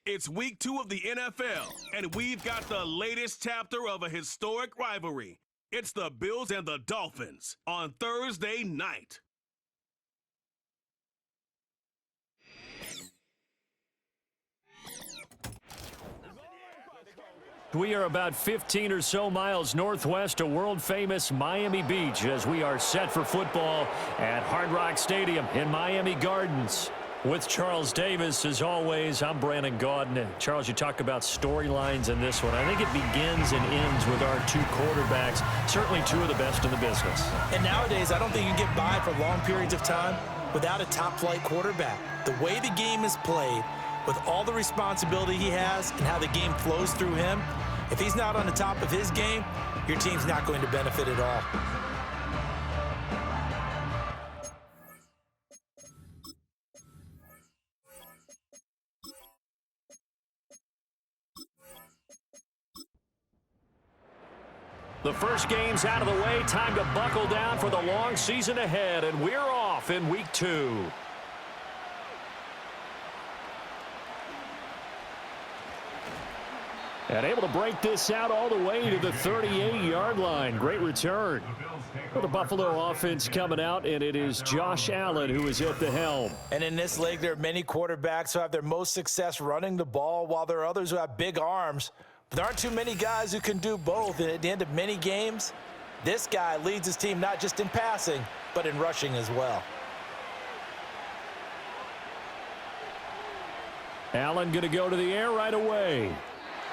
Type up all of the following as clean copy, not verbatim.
It's week 2 of the NFL, and we've got the latest chapter of a historic rivalry. It's the Bills and the Dolphins on Thursday night. We are about 15 or so miles northwest of world-famous Miami Beach as we are set for football at Hard Rock Stadium in Miami Gardens. With Charles Davis, as always, I'm Brandon Gaudin. Charles, you talk about storylines in this one. I think it begins and ends with our two quarterbacks, certainly two of the best in the business. And nowadays, I don't think you can get by for long periods of time without a top-flight quarterback. The way the game is played, with all the responsibility he has and how the game flows through him, if he's not on the top of his game, your team's not going to benefit at all. The first game's out of the way. Time to buckle down for the long season ahead, and we're off in week 2. And able to break this out all the way to the 38-yard line. Great return. For the Buffalo offense coming out, and it is Josh Allen who is at the helm. And in this league, there are many quarterbacks who have their most success running the ball, while there are others who have big arms. But there aren't too many guys who can do both. And at the end of many games, this guy leads his team not just in passing, but in rushing as well. Allen going to go to the air right away.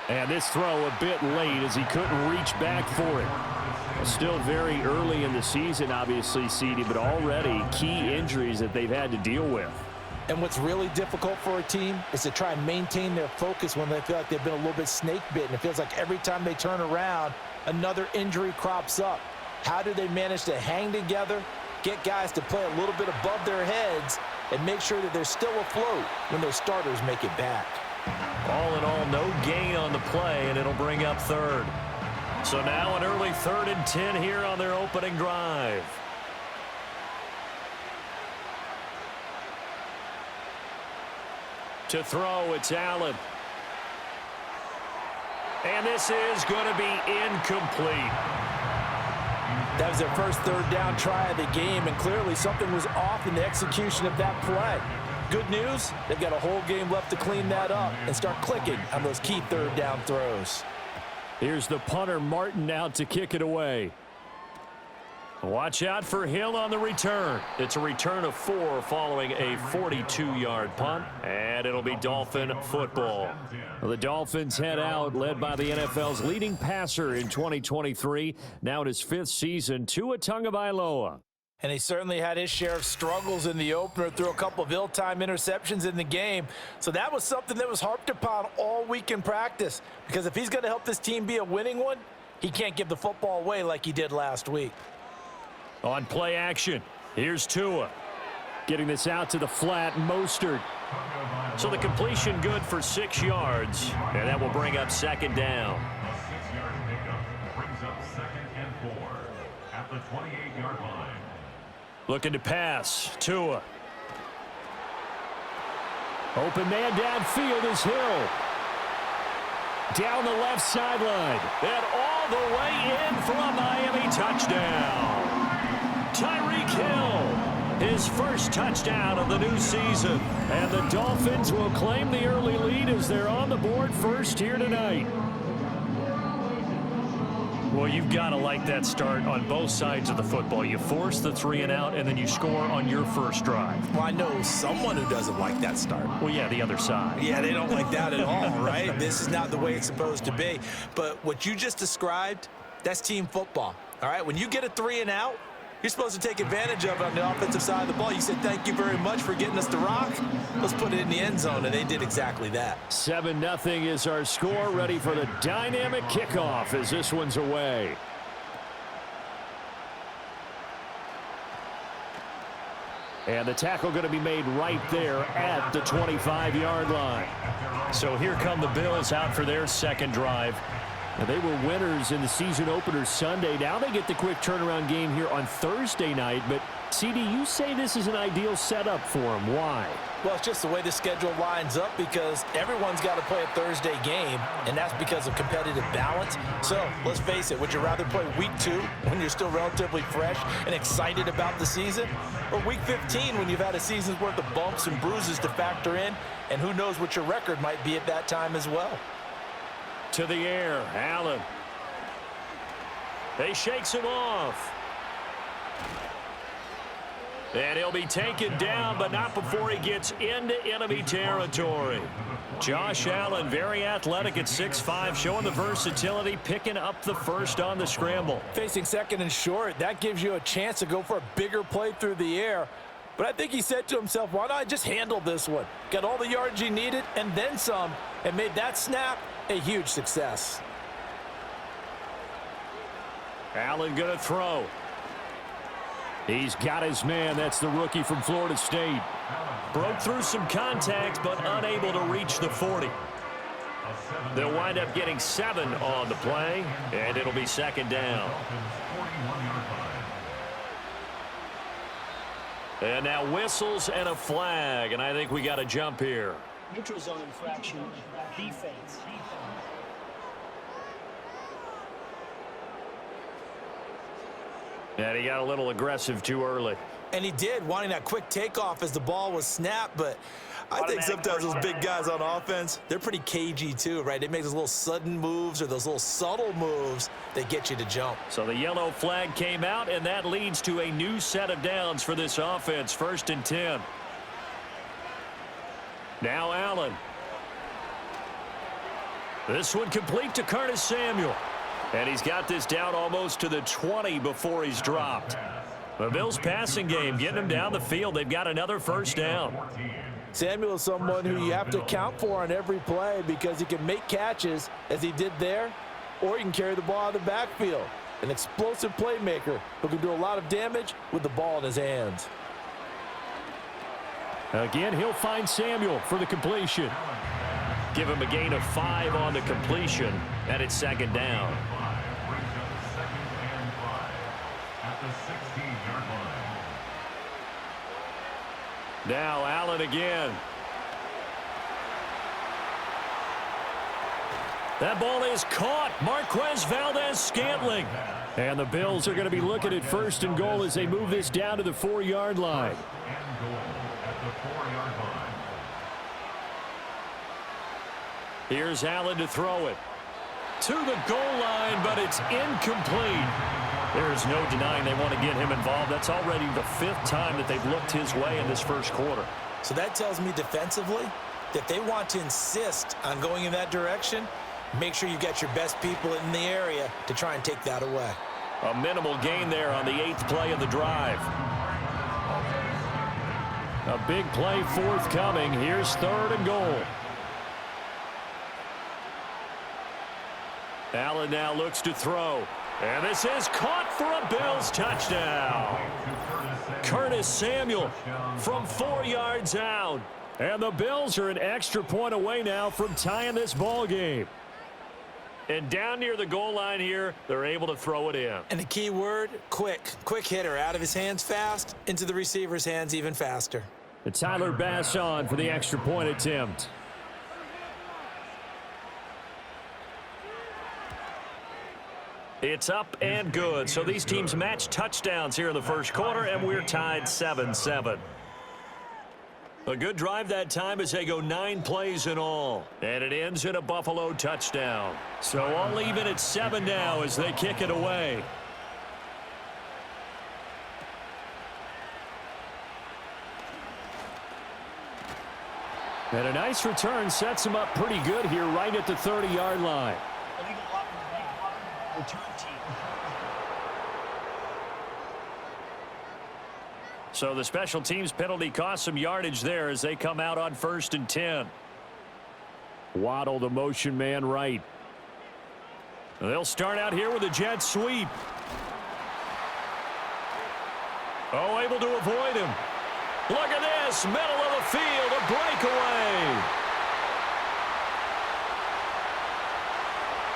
And this throw a bit late as he couldn't reach back for it. Still very early in the season, obviously, CD, but already key injuries that they've had to deal with. And what's really difficult for a team is to try and maintain their focus when they feel like they've been a little bit snake-bitten. It feels like every time they turn around, another injury crops up. How do they manage to hang together, get guys to play a little bit above their heads, and make sure that they're still afloat when their starters make it back? All in all, no gain on the play, and it'll bring up third. So now an early 3rd and 10 here on their opening drive. To throw, it's Allen. And this is going to be incomplete. That was their first 3rd down try of the game, and clearly something was off in the execution of that play. Good news, they've got a whole game left to clean that up and start clicking on those key 3rd down throws. Here's the punter, Martin, out to kick it away. Watch out for Hill on the return. It's a return of 4 following a 42-yard punt, and it'll be Dolphin football. The Dolphins head out, led by the NFL's leading passer in 2023, now in his 5th season, Tua Tagovailoa. And he certainly had his share of struggles in the opener, threw a couple of ill-timed interceptions in the game. So that was something that was harped upon all week in practice, because if he's going to help this team be a winning one, he can't give the football away like he did last week. On play action, here's Tua. Getting this out to the flat, Mostert. So the completion good for 6 yards, and that will bring up 2nd down. A 6-yard pickup brings up 2nd and 4 at the 28-yard line. Looking to pass, Tua. Open man downfield is Hill. Down the left sideline, and all the way in for a Miami touchdown. Tyreek Hill, his first touchdown of the new season. And the Dolphins will claim the early lead as they're on the board first here tonight. Well, you've got to like that start on both sides of the football. You force the 3 and out, and then you score on your first drive. Well, I know someone who doesn't like that start. Well, yeah, the other side. Yeah, they don't like that at all, right? This is not the way it's supposed to be. But what you just described, that's team football, all right? When you get a 3 and out, you're supposed to take advantage of it on the offensive side of the ball. You said, thank you very much for getting us the rock. Let's put it in the end zone, and they did exactly that. 7-0 is our score, ready for the dynamic kickoff as this one's away. And the tackle going to be made right there at the 25-yard line. So here come the Bills out for their second drive. And they were winners in the season opener Sunday. Now they get the quick turnaround game here on Thursday night. But, CD, you say this is an ideal setup for them. Why? Well, it's just the way the schedule lines up because everyone's got to play a Thursday game, and that's because of competitive balance. So, let's face it, would you rather play week 2 when you're still relatively fresh and excited about the season, or week 15 when you've had a season's worth of bumps and bruises to factor in, and who knows what your record might be at that time as well? To the air, Allen. He shakes him off. And he'll be taken down, but not before he gets into enemy territory. Josh Allen, very athletic at 6'5", showing the versatility, picking up the first on the scramble. Facing second and short, that gives you a chance to go for a bigger play through the air. But I think he said to himself, why not just handle this one? Got all the yards he needed and then some, and made that snap a huge success. Allen going to throw. He's got his man. That's the rookie from Florida State. Broke through some contact, but unable to reach the 40. They'll wind up getting 7 on the play, and it'll be second down. And now whistles and a flag, and I think we got a jump here. Neutral zone infraction, defense. And he got a little aggressive too early. And he did, wanting that quick takeoff as the ball was snapped, but I think sometimes those big guys on offense, they're pretty cagey too, right? They make those little sudden moves or those little subtle moves that get you to jump. So the yellow flag came out, and that leads to a new set of downs for this offense, 1st and 10. Now Allen. This one complete to Curtis Samuel. And he's got this down almost to the 20 before he's dropped. The Bills passing game getting him down the field. They've got another first down. Samuel is someone who you have to account for on every play because he can make catches as he did there, or he can carry the ball out of the backfield. An explosive playmaker who can do a lot of damage with the ball in his hands. Again, he'll find Samuel for the completion. Give him a gain of 5 on the completion, and it's second down. Now Allen again. That ball is caught. Marquez Valdez-Scantling. And the Bills are going to be looking at 1st and goal as they move this down to the 4-yard line. Here's Allen to throw it. To the goal line, but it's incomplete. There's no denying they want to get him involved. That's already the 5th time that they've looked his way in this first quarter. So that tells me defensively that they want to insist on going in that direction. Make sure you've got your best people in the area to try and take that away. A minimal gain there on the 8th play of the drive. A big play forthcoming. Here's 3rd and goal. Allen now looks to throw. And this is caught for a Bills touchdown. Curtis Samuel from 4 yards out. And the Bills are an extra point away now from tying this ball game. And down near the goal line here, they're able to throw it in. And the key word, quick. Quick hitter, out of his hands fast, into the receiver's hands even faster. And Tyler Bass on for the extra point attempt. It's up and good. So these teams match touchdowns here in the first quarter, and we're tied 7-7. A good drive that time as they go 9 plays in all. And it ends in a Buffalo touchdown. So all even at 7 now as they kick it away. And a nice return sets them up pretty good here right at the 30-yard line. Return team. So the special teams penalty cost some yardage there as they come out on 1st and 10. Waddle, the motion man right. They'll start out here with a jet sweep. Oh, able to avoid him. Look at this, middle of the field, a breakaway.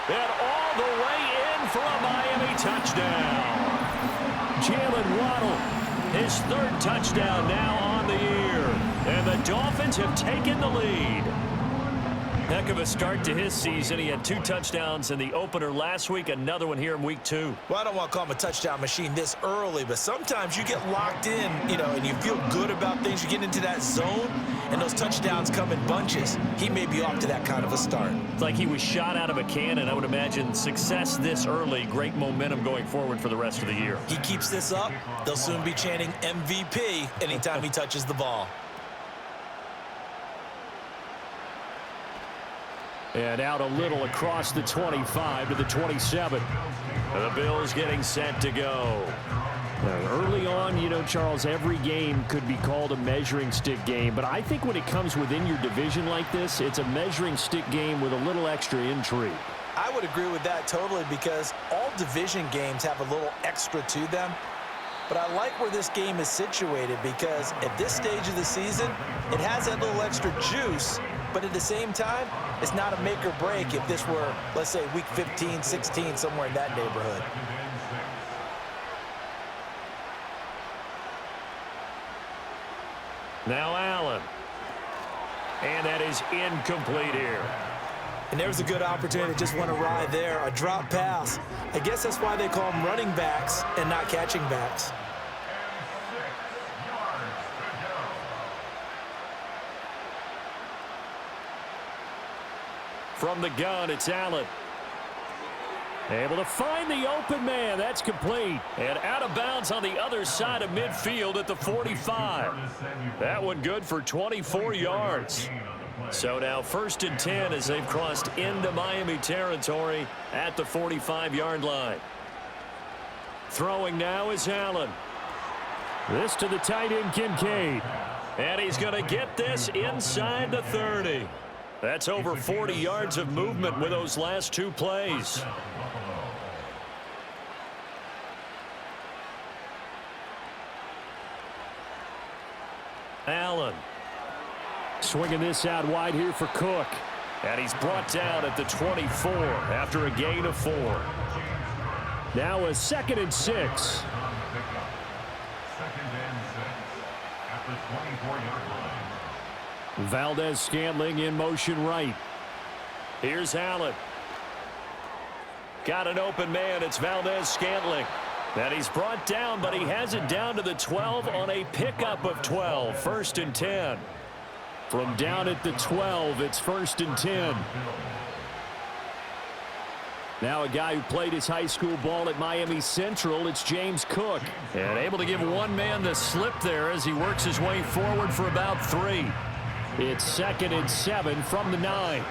And all all the way in for a Miami touchdown. Jalen Waddle, his third touchdown now on the year. And the Dolphins have taken the lead. Heck of a start to his season. He had 2 touchdowns in the opener last week, another one here in week 2. Well, I don't want to call him a touchdown machine this early, but sometimes you get locked in, and you feel good about things. You get into that zone, and those touchdowns come in bunches. He may be off to that kind of a start. It's like he was shot out of a cannon. I would imagine success this early, great momentum going forward for the rest of the year. He keeps this up, they'll soon be chanting MVP anytime he touches the ball. And out a little across the 25 to the 27. The Bills getting set to go. Early on, Charles, every game could be called a measuring stick game. But I think when it comes within your division like this, it's a measuring stick game with a little extra intrigue. I would agree with that totally because all division games have a little extra to them. But I like where this game is situated because at this stage of the season, it has that little extra juice. But at the same time, it's not a make or break if this were, let's say, week 15, 16, somewhere in that neighborhood. Now Allen. And that is incomplete here. And there's a good opportunity to just want to ride there, a drop pass. I guess that's why they call them running backs and not catching backs. From the gun, it's Allen. Able to find the open man. That's complete. And out of bounds on the other side of midfield at the 45. That one good for 24 yards. So now 1st and 10 as they've crossed into Miami territory at the 45-yard line. Throwing now is Allen. This to the tight end, Kincaid. And he's going to get this inside the 30. That's over 40 yards of movement with those last 2 plays. Allen. Swinging this out wide here for Cook. And he's brought down at the 24 after a gain of 4. Now a 2nd and 6. 2nd and 6 at the 24-yard line. Valdez-Scantling in motion right. Here's Allen. Got an open man. It's Valdez-Scantling. And he's brought down, but he has it down to the 12 on a pickup of 12. 1st and 10. From down at the 12, it's 1st and 10. Now a guy who played his high school ball at Miami Central, it's James Cook. And able to give one man the slip there as he works his way forward for about 3. It's 2nd and 7 from the 9.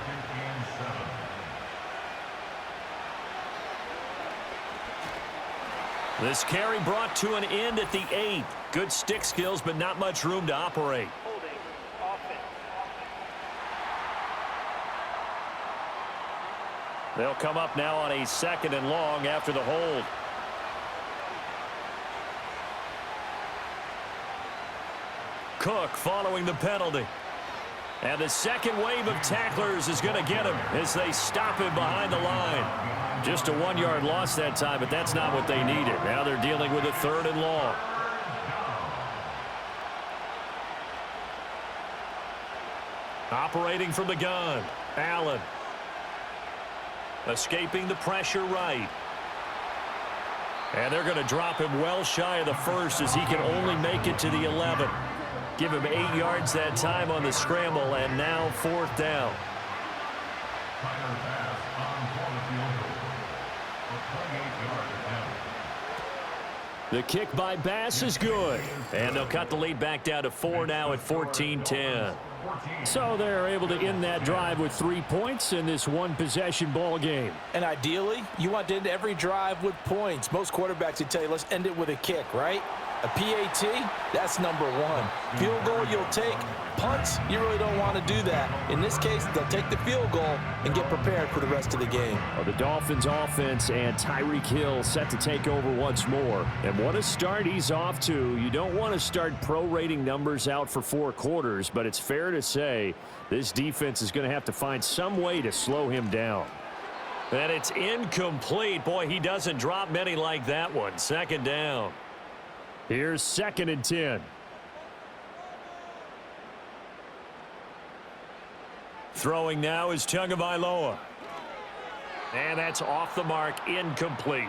This carry brought to an end at the 8. Good stick skills, but not much room to operate. They'll come up now on a 2nd and long after the hold. Cook following the penalty. And the second wave of tacklers is going to get him as they stop him behind the line. Just a 1-yard loss that time, but that's not what they needed. Now they're dealing with a 3rd and long. Operating from the gun, Allen. Escaping the pressure right. And they're going to drop him well shy of the 1st as he can only make it to the 11. Give him 8 yards that time on the scramble, and now 4th down. The kick by Bass is good. And they'll cut the lead back down to 4 now at 14-10. So they're able to end that drive with 3 points in this one-possession ball game. And ideally, you want to end every drive with points. Most quarterbacks would tell you, let's end it with a kick, right? A PAT, that's number 1. Field goal, you'll take. Punts, you really don't want to do that. In this case, they'll take the field goal and get prepared for the rest of the game. Well, the Dolphins offense and Tyreek Hill set to take over once more. And what a start he's off to. You don't want to start prorating numbers out for 4 quarters, but it's fair to say this defense is going to have to find some way to slow him down. And it's incomplete. Boy, he doesn't drop many like that one. Second down. Here's 2nd and 10. Throwing now is Tagovailoa. And that's off the mark, incomplete.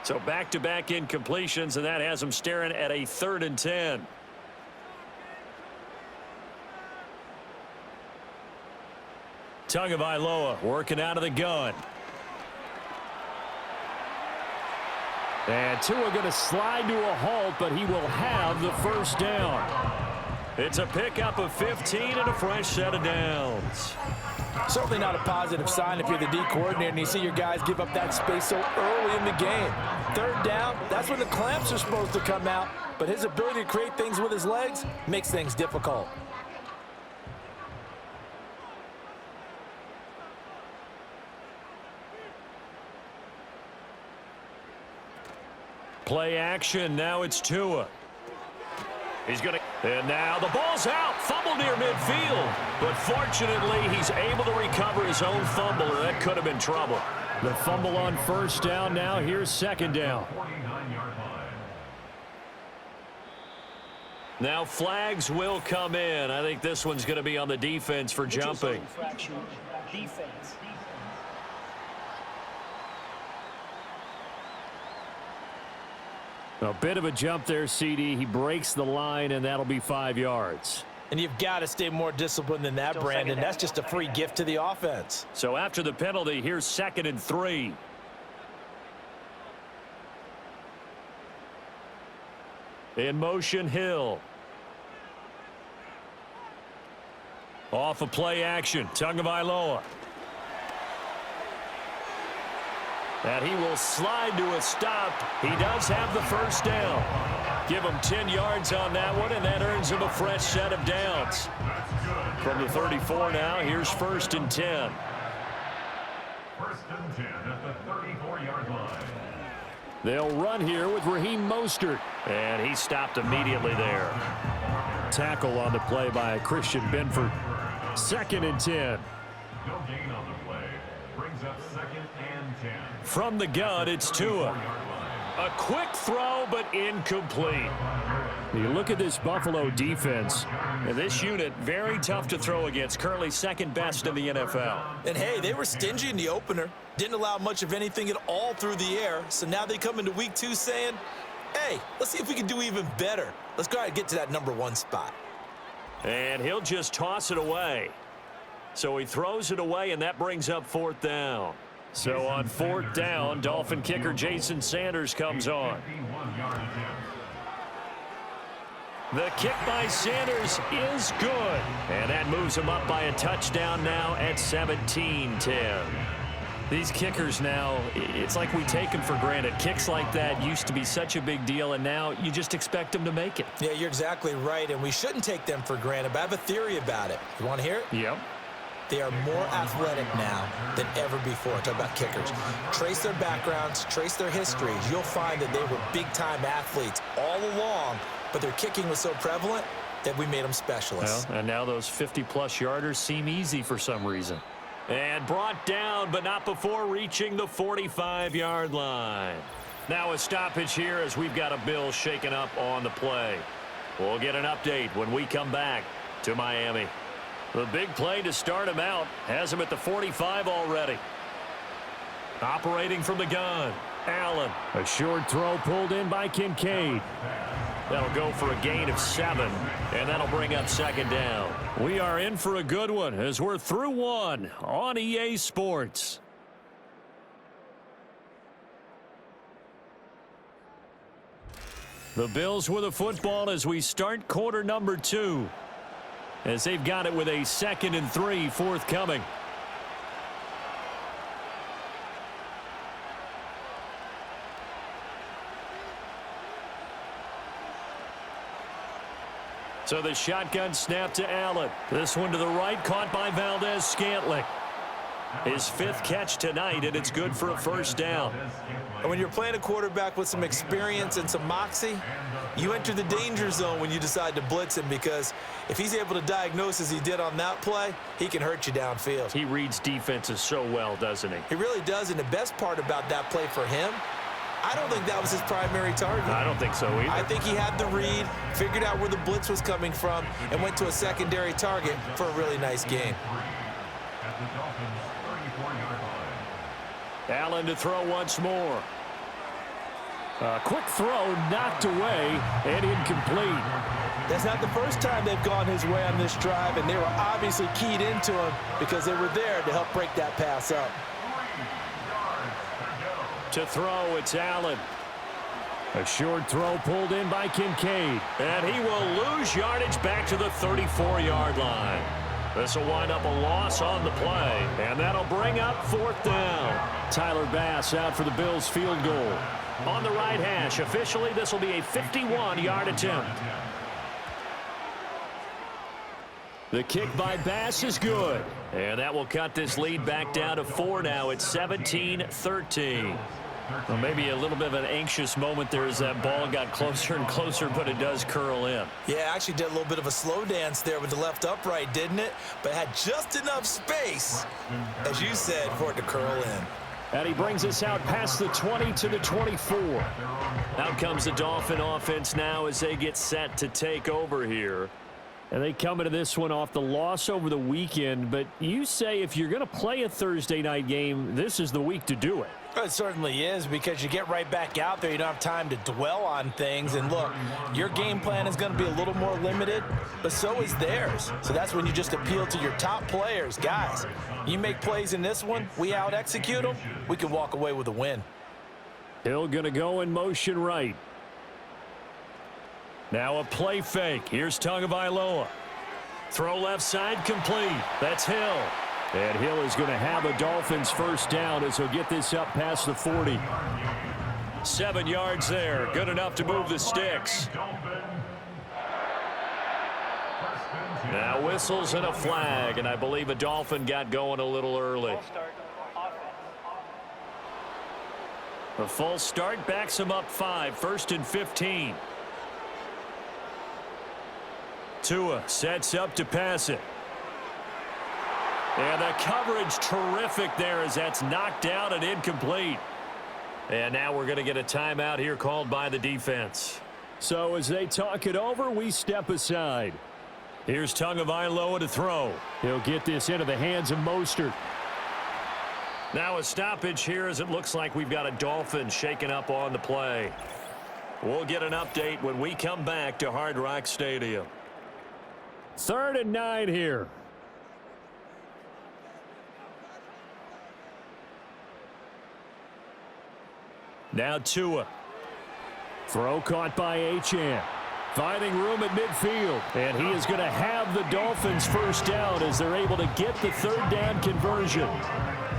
So back-to-back incompletions, and that has him staring at a 3rd and 10. Tagovailoa working out of the gun. And Tua going to slide to a halt, but he will have the first down. It's a pickup of 15 and a fresh set of downs. Certainly not a positive sign if you're the D coordinator and you see your guys give up that space so early in the game. 3rd down, that's when the clamps are supposed to come out, but his ability to create things with his legs makes things difficult. Play action, now it's Tua. He's going to, and now the ball's out. Fumble near midfield. But fortunately, he's able to recover his own fumble, or that could have been trouble. The fumble on 1st down now. Here's 2nd down. Now flags will come in. I think this one's going to be on the defense for jumping. Defense. A bit of a jump there, CD. He breaks the line, and that'll be 5 yards. And you've got to stay more disciplined than that, Brandon. That's just a free gift to the offense. So after the penalty, here's 2nd and 3. In motion, Hill. Off of play action, Tagovailoa. And he will slide to a stop. He does have the first down. Give him 10 yards on that one, and that earns him a fresh set of downs. From the 34 now, here's 1st and 10. 1st and 10 at the 34-yard line. They'll run here with Raheem Mostert. And he stopped immediately there. Tackle on the play by Christian Benford. 2nd and 10. No gain on the play. Brings up 2nd and 10. From the gun, it's Tua. A quick throw, but incomplete. You look at this Buffalo defense. And this unit, very tough to throw against. Currently 2nd best in the NFL. And, hey, they were stingy in the opener. Didn't allow much of anything at all through the air. So now they come into week 2 saying, hey, let's see if we can do even better. Let's go ahead and get to that number 1 spot. And he'll just toss it away. So he throws it away, and that brings up 4th down. So on 4th down, Dolphin kicker Jason Sanders comes on. The kick by Sanders is good. And that moves him up by a touchdown now at 17-10. These kickers now, it's like we take them for granted. Kicks like that used to be such a big deal, and now you just expect them to make it. Yeah, you're exactly right, and we shouldn't take them for granted, but I have a theory about it. You want to hear it? Yep. They are more athletic now than ever before. Talk about kickers. Trace their backgrounds, trace their histories. You'll find that they were big-time athletes all along, but their kicking was so prevalent that we made them specialists. Well, and now those 50-plus yarders seem easy for some reason. And brought down, but not before reaching the 45-yard line. Now a stoppage here as we've got a Bill shaken up on the play. We'll get an update when we come back to Miami. The big play to start him out has him at the 45 already. Operating from the gun, Allen. A short throw pulled in by Kincaid. That'll go for a gain of 7, and that'll bring up 2nd down. We are in for a good one as we're through 1 on EA Sports. The Bills with the football as we start quarter number 2. As they've got it with a 2nd and 3 forthcoming. So the shotgun snap to Allen. This one to the right, caught by Valdez-Scantling. His 5th catch tonight, and it's good for a first down. And when you're playing a quarterback with some experience and some moxie, you enter the danger zone when you decide to blitz him, because if he's able to diagnose as he did on that play, he can hurt you downfield. He reads defenses so well, doesn't he? He really does, and the best part about that play for him, I don't think that was his primary target. I don't think so either. I think he had the read, figured out where the blitz was coming from, and went to a secondary target for a really nice game. At the Dolphins' 34-yard line. Allen to throw once more. A quick throw knocked away and incomplete. That's not the first time they've gone his way on this drive, and they were obviously keyed into him because they were there to help break that pass up. To throw, it's Allen. A short throw pulled in by Kincaid. And he will lose yardage back to the 34-yard line. This will wind up a loss on the play, and that'll bring up 4th down. Tyler Bass out for the Bills' field goal. On the right hash, officially this will be a 51-yard attempt. The kick by Bass is good. And that will cut this lead back down to 4 now. It's 17-13. Well, maybe a little bit of an anxious moment there as that ball got closer and closer, but it does curl in. Yeah, actually did a little bit of a slow dance there with the left upright, didn't it? But had just enough space, as you said, for it to curl in. And he brings us out past the 20 to the 24. Out comes the Dolphin offense now as they get set to take over here. And they come into this one off the loss over the weekend, but you say if you're going to play a Thursday night game, this is the week to do it. It certainly is, because you get right back out there. You don't have time to dwell on things. And look, your game plan is going to be a little more limited, but so is theirs. So that's when you just appeal to your top players. Guys, you make plays in this one, we out-execute them, we can walk away with a win. Hill going to go in motion right. Now a play fake. Here's Tagovailoa. Throw left side complete. That's Hill. And Hill is going to have a Dolphins first down as he'll get this up past the 40. 7 yards there. Good enough to move the sticks. Now whistles and a flag, and I believe a Dolphin got going a little early. A false start backs him up 5. 1st and 15. Tua sets up to pass it. And the coverage terrific there as that's knocked down and incomplete. And now we're going to get a timeout here called by the defense. So as they talk it over, we step aside. Here's Tagovailoa to throw. He'll get this into the hands of Mostert. Now a stoppage here as it looks like we've got a Dolphin shaken up on the play. We'll get an update when we come back to Hard Rock Stadium. 3rd and 9 here. Now Tua. Throw caught by Achane. Finding room at midfield. And he is going to have the Dolphins first down as they're able to get the 3rd down conversion.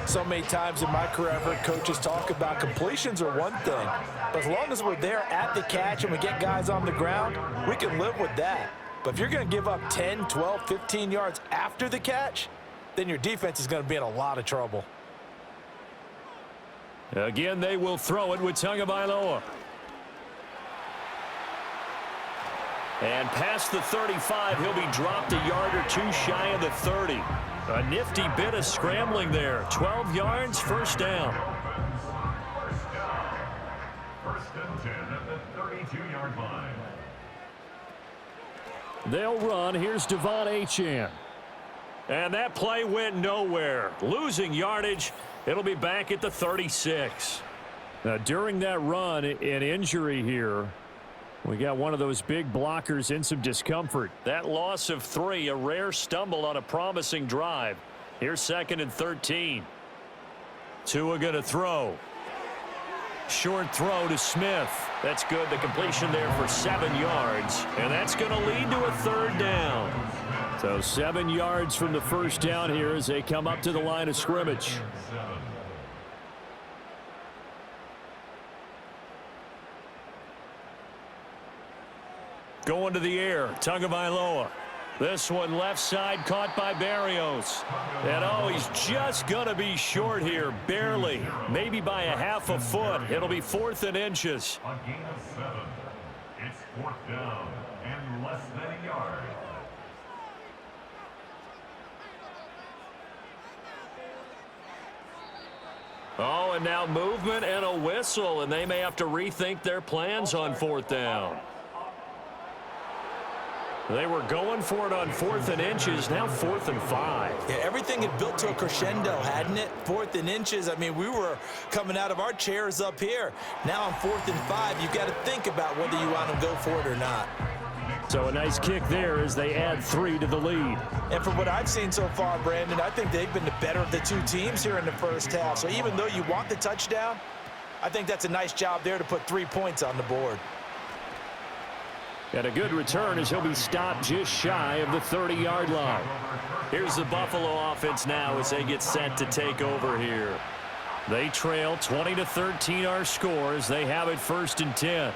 So many times in my career, I've heard coaches talk about completions are one thing. But as long as we're there at the catch and we get guys on the ground, we can live with that. But if you're going to give up 10, 12, 15 yards after the catch, then your defense is going to be in a lot of trouble. Again, they will throw it with Tagovailoa. And past the 35, he'll be dropped a yard or 2 shy of the 30. A nifty bit of scrambling there. 12 yards, first down. First and 10 at the 32-yard line. They'll run. Here's Devon Achane. And that play went nowhere. Losing yardage. It'll be back at the 36. Now, during that run, an injury here. We got one of those big blockers in some discomfort. That loss of 3, a rare stumble on a promising drive. Here's 2nd and 13. Tua going to throw. Short throw to Smith. That's good. The completion there for 7 yards. And that's going to lead to a 3rd down. So 7 yards from the first down here as they come up to the line of scrimmage. Going to the air. Tagovailoa. This one left side caught by Barrios. And oh, he's just going to be short here, barely. Maybe by a half a foot. It'll be 4th and inches. A gain of 7. It's 4th down and less than a yard. Oh, and now movement and a whistle, and they may have to rethink their plans on 4th down. They were going for it on 4th and inches, now 4th and 5. Yeah, everything had built to a crescendo, hadn't it? 4th and inches. I mean, we were coming out of our chairs up here. Now on 4th and 5, you've got to think about whether you want to go for it or not. So a nice kick there as they add 3 to the lead. And from what I've seen so far, Brandon, I think they've been the better of the two teams here in the first half. So even though you want the touchdown, I think that's a nice job there to put 3 points on the board. And a good return as he'll be stopped just shy of the 30-yard line. Here's the Buffalo offense now as they get set to take over here. They trail 20-13 our score as they have it 1st and 10.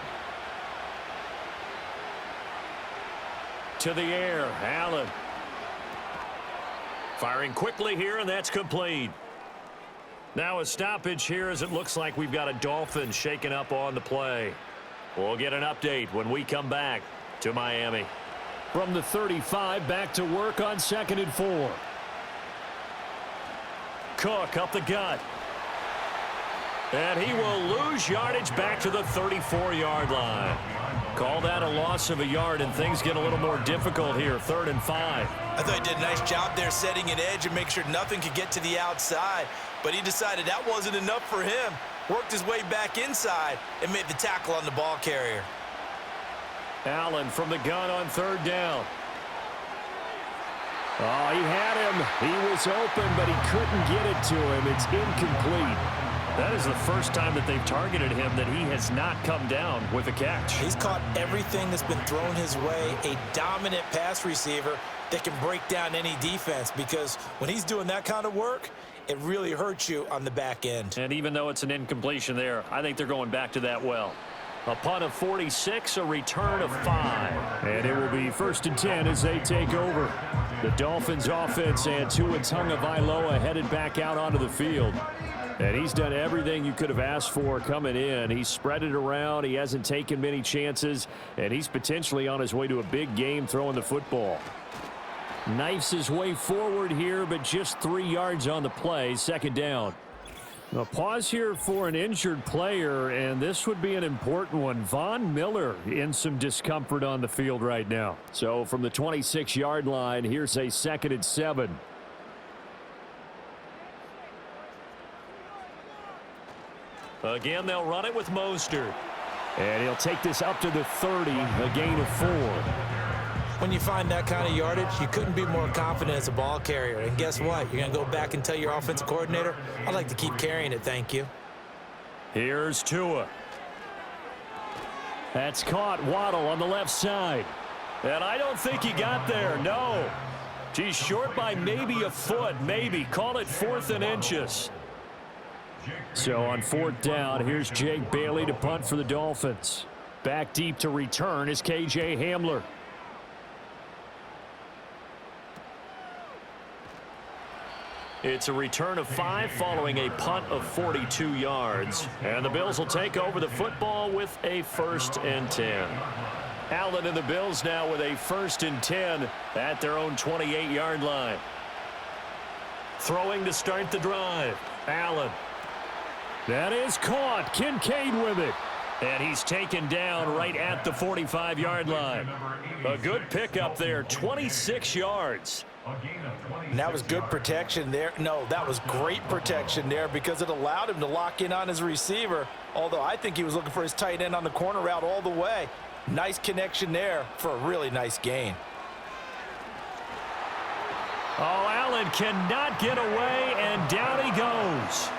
To the air, Allen. Firing quickly here, and that's complete. Now a stoppage here as it looks like we've got a Dolphins shaken up on the play. We'll get an update when we come back to Miami. From the 35, back to work on 2nd and 4. Cook up the gut. And he will lose yardage back to the 34-yard line. Call that a loss of a yard, and things get a little more difficult here. 3rd and 5. I thought he did a nice job there setting an edge and make sure nothing could get to the outside. But he decided that wasn't enough for him. Worked his way back inside and made the tackle on the ball carrier. Allen from the gun on 3rd down. Oh, he had him. He was open, but he couldn't get it to him. It's incomplete. That is the first time that they've targeted him that he has not come down with a catch. He's caught everything that's been thrown his way. A dominant pass receiver that can break down any defense, because when he's doing that kind of work, it really hurts you on the back end. And even though it's an incompletion there, I think they're going back to that well. A punt of 46, a return of 5. And it will be 1st and 10 as they take over. The Dolphins offense and Tua Tagovailoa headed back out onto the field. And he's done everything you could have asked for coming in. He's spread it around. He hasn't taken many chances. And he's potentially on his way to a big game throwing the football. Knifes his way forward here, but just 3 yards on the play. 2nd down. A pause here for an injured player, and this would be an important one. Von Miller in some discomfort on the field right now. So from the 26-yard line, here's a 2nd and 7. Again, they'll run it with Mostert. And he'll take this up to the 30, a gain of 4. When you find that kind of yardage, you couldn't be more confident as a ball carrier. And guess what? You're going to go back and tell your offensive coordinator, I'd like to keep carrying it, thank you. Here's Tua. That's caught. Waddle on the left side. And I don't think he got there, no. He's short by maybe a foot, maybe. Call it 4th and inches. So on 4th down, here's Jake Bailey to punt for the Dolphins. Back deep to return is KJ Hamler. It's a return of 5 following a punt of 42 yards. And the Bills will take over the football with a 1st and 10. Allen and the Bills now with a 1st and 10 at their own 28-yard line. Throwing to start the drive. Allen. That is caught. Kincaid with it. And he's taken down right at the 45-yard line. A good pickup there, 26 yards. And that was good protection there. No, that was great protection there because it allowed him to lock in on his receiver, although I think he was looking for his tight end on the corner route all the way. Nice connection there for a really nice gain. Oh, Allen cannot get away, and down he goes.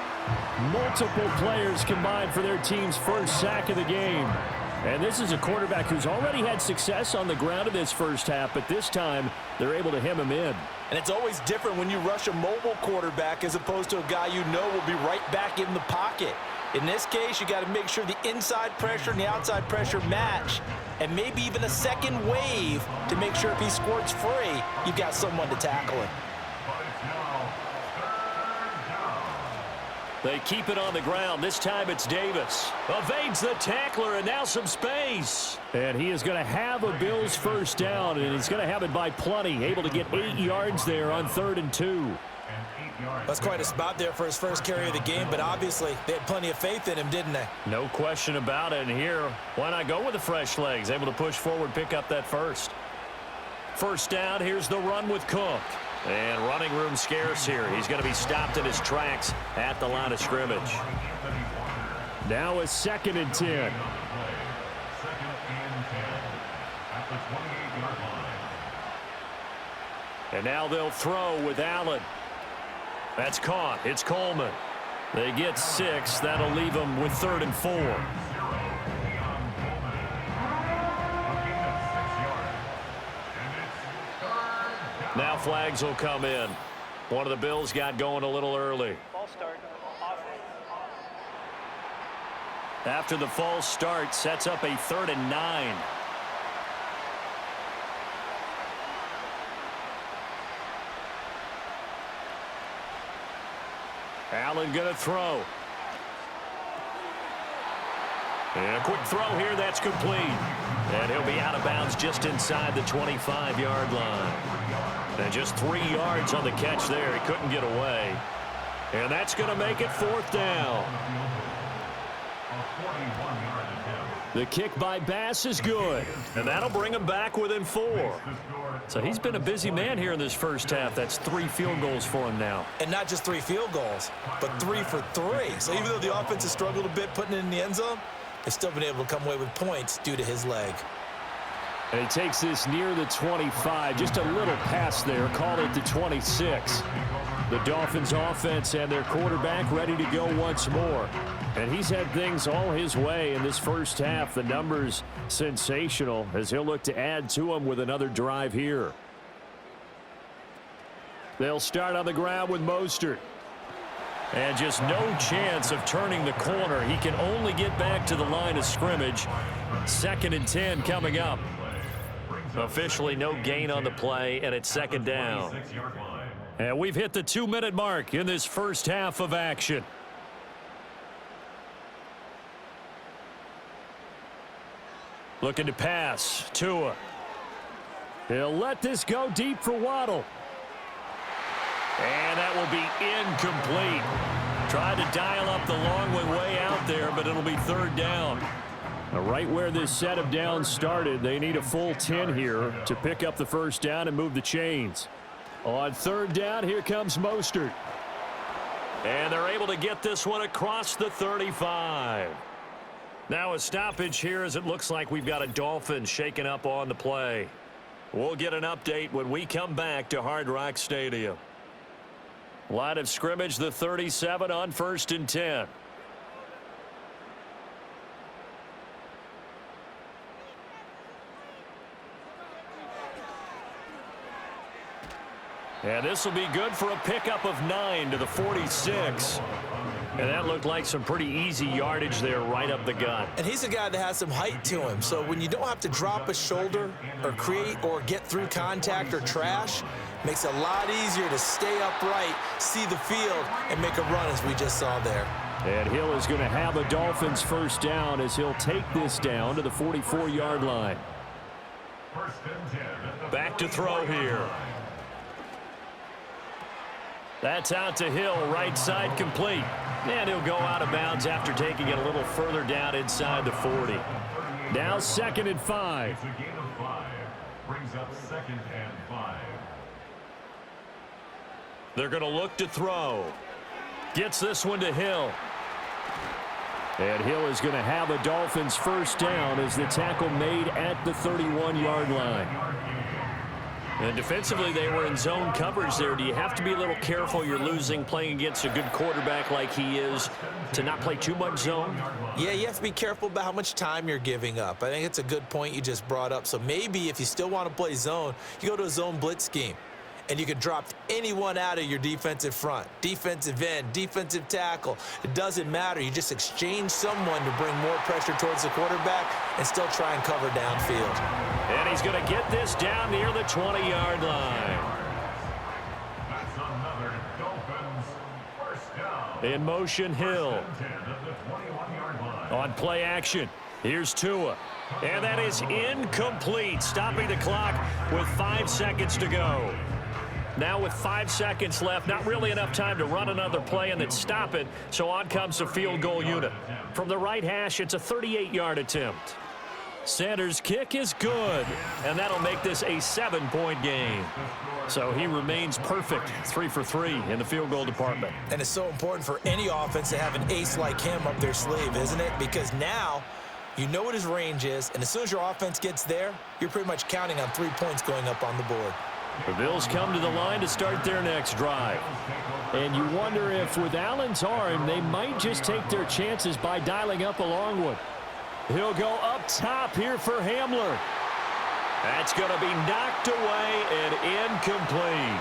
Multiple players combined for their team's first sack of the game. And this is a quarterback who's already had success on the ground in this first half, but this time they're able to hem him in. And it's always different when you rush a mobile quarterback as opposed to a guy you know will be right back in the pocket. In this case, you got to make sure the inside pressure and the outside pressure match, and maybe even a second wave to make sure if he squirts free, you've got someone to tackle him. They keep it on the ground. This time it's Davis. Evades the tackler, and now some space. And he is going to have a Bills first down, and he's going to have it by plenty. Able to get 8 yards there on 3rd and 2. That's quite a spot there for his first carry of the game, but obviously they had plenty of faith in him, didn't they? No question about it. And here, why not go with the fresh legs? Able to push forward, pick up that first. First down, here's the run with Cook. And running room scarce here. He's going to be stopped in his tracks at the line of scrimmage. Now a 2nd and 10. 2nd and 10 at the 28-yard line. And now they'll throw with Allen. That's caught. It's Coleman. They get 6. That'll leave them with 3rd and 4. Now flags will come in. One of the Bills got going a little early. False start. After the false start, sets up a 3rd and 9. Allen going to throw. And a quick throw here, that's complete. And he'll be out of bounds just inside the 25-yard line. And just 3 yards on the catch there. He couldn't get away. And that's going to make it 4th down. The kick by Bass is good. And that'll bring him back within 4. So he's been a busy man here in this first half. That's 3 field goals for him now. And not just 3 field goals, but 3 for 3. So even though the offense has struggled a bit putting it in the end zone, they've still been able to come away with points due to his leg. And he takes this near the 25. Just a little pass there. Call it the 26. The Dolphins offense and their quarterback ready to go once more. And he's had things all his way in this first half. The numbers sensational as he'll look to add to them with another drive here. They'll start on the ground with Mostert. And just no chance of turning the corner. He can only get back to the line of scrimmage. 2nd and 10 coming up. Officially no gain on the play, and it's 2nd down. And we've hit the 2-minute mark in this first half of action. Looking to pass. Tua. He'll let this go deep for Waddle. And that will be incomplete. Tried to dial up the long one way out there, but it'll be 3rd down. Right where this set of downs started, they need a full 10 here to pick up the first down and move the chains. On 3rd down, here comes Mostert. And they're able to get this one across the 35. Now a stoppage here as it looks like we've got a Dolphin shaken up on the play. We'll get an update when we come back to Hard Rock Stadium. Line of scrimmage, the 37 on 1st and 10. And this will be good for a pickup of 9 to the 46. And that looked like some pretty easy yardage there right up the gut. And he's a guy that has some height to him. So when you don't have to drop a shoulder or create or get through contact or trash, makes it a lot easier to stay upright, see the field, and make a run as we just saw there. And Hill is going to have a Dolphins first down as he'll take this down to the 44-yard line. Back to throw here. That's out to Hill, right side complete. And he'll go out of bounds after taking it a little further down inside the 40. Now 2nd and 5. It's a gain of 5. Brings up 2nd and 5. They're going to look to throw. Gets this one to Hill. And Hill is going to have a Dolphins first down as the tackle made at the 31-yard line. And defensively, they were in zone coverage there. Do you have to be a little careful? You're losing, playing against a good quarterback like he is, to not play too much zone? Yeah, you have to be careful about how much time you're giving up. I think it's a good point you just brought up. So maybe if you still want to play zone, you go to a zone blitz scheme. and you can drop anyone out of your defensive front, defensive end, defensive tackle. It doesn't matter. You just exchange someone to bring more pressure towards the quarterback and still try and cover downfield. And he's going to get this down near the 20-yard line. That's another Dolphins first down. In motion, Hill. 10 of the 21-yard line. On play action, here's Tua. And that is incomplete, stopping the clock with 5 seconds to go. Now with 5 seconds left, not really enough time to run another play and then stop it, so on comes the field goal unit. From the right hash, it's a 38-yard attempt. Sanders' kick is good, and that'll make this a 7-point game. So he remains perfect, 3 for 3 in the field goal department. And it's so important for any offense to have an ace like him up their sleeve, isn't it? Because now you know what his range is, and as soon as your offense gets there, you're pretty much counting on 3 points going up on the board. The Bills come to the line to start their next drive. And you wonder if with Allen's arm, they might just take their chances by dialing up a long one. He'll go up top here for Hamler. That's going to be knocked away and incomplete.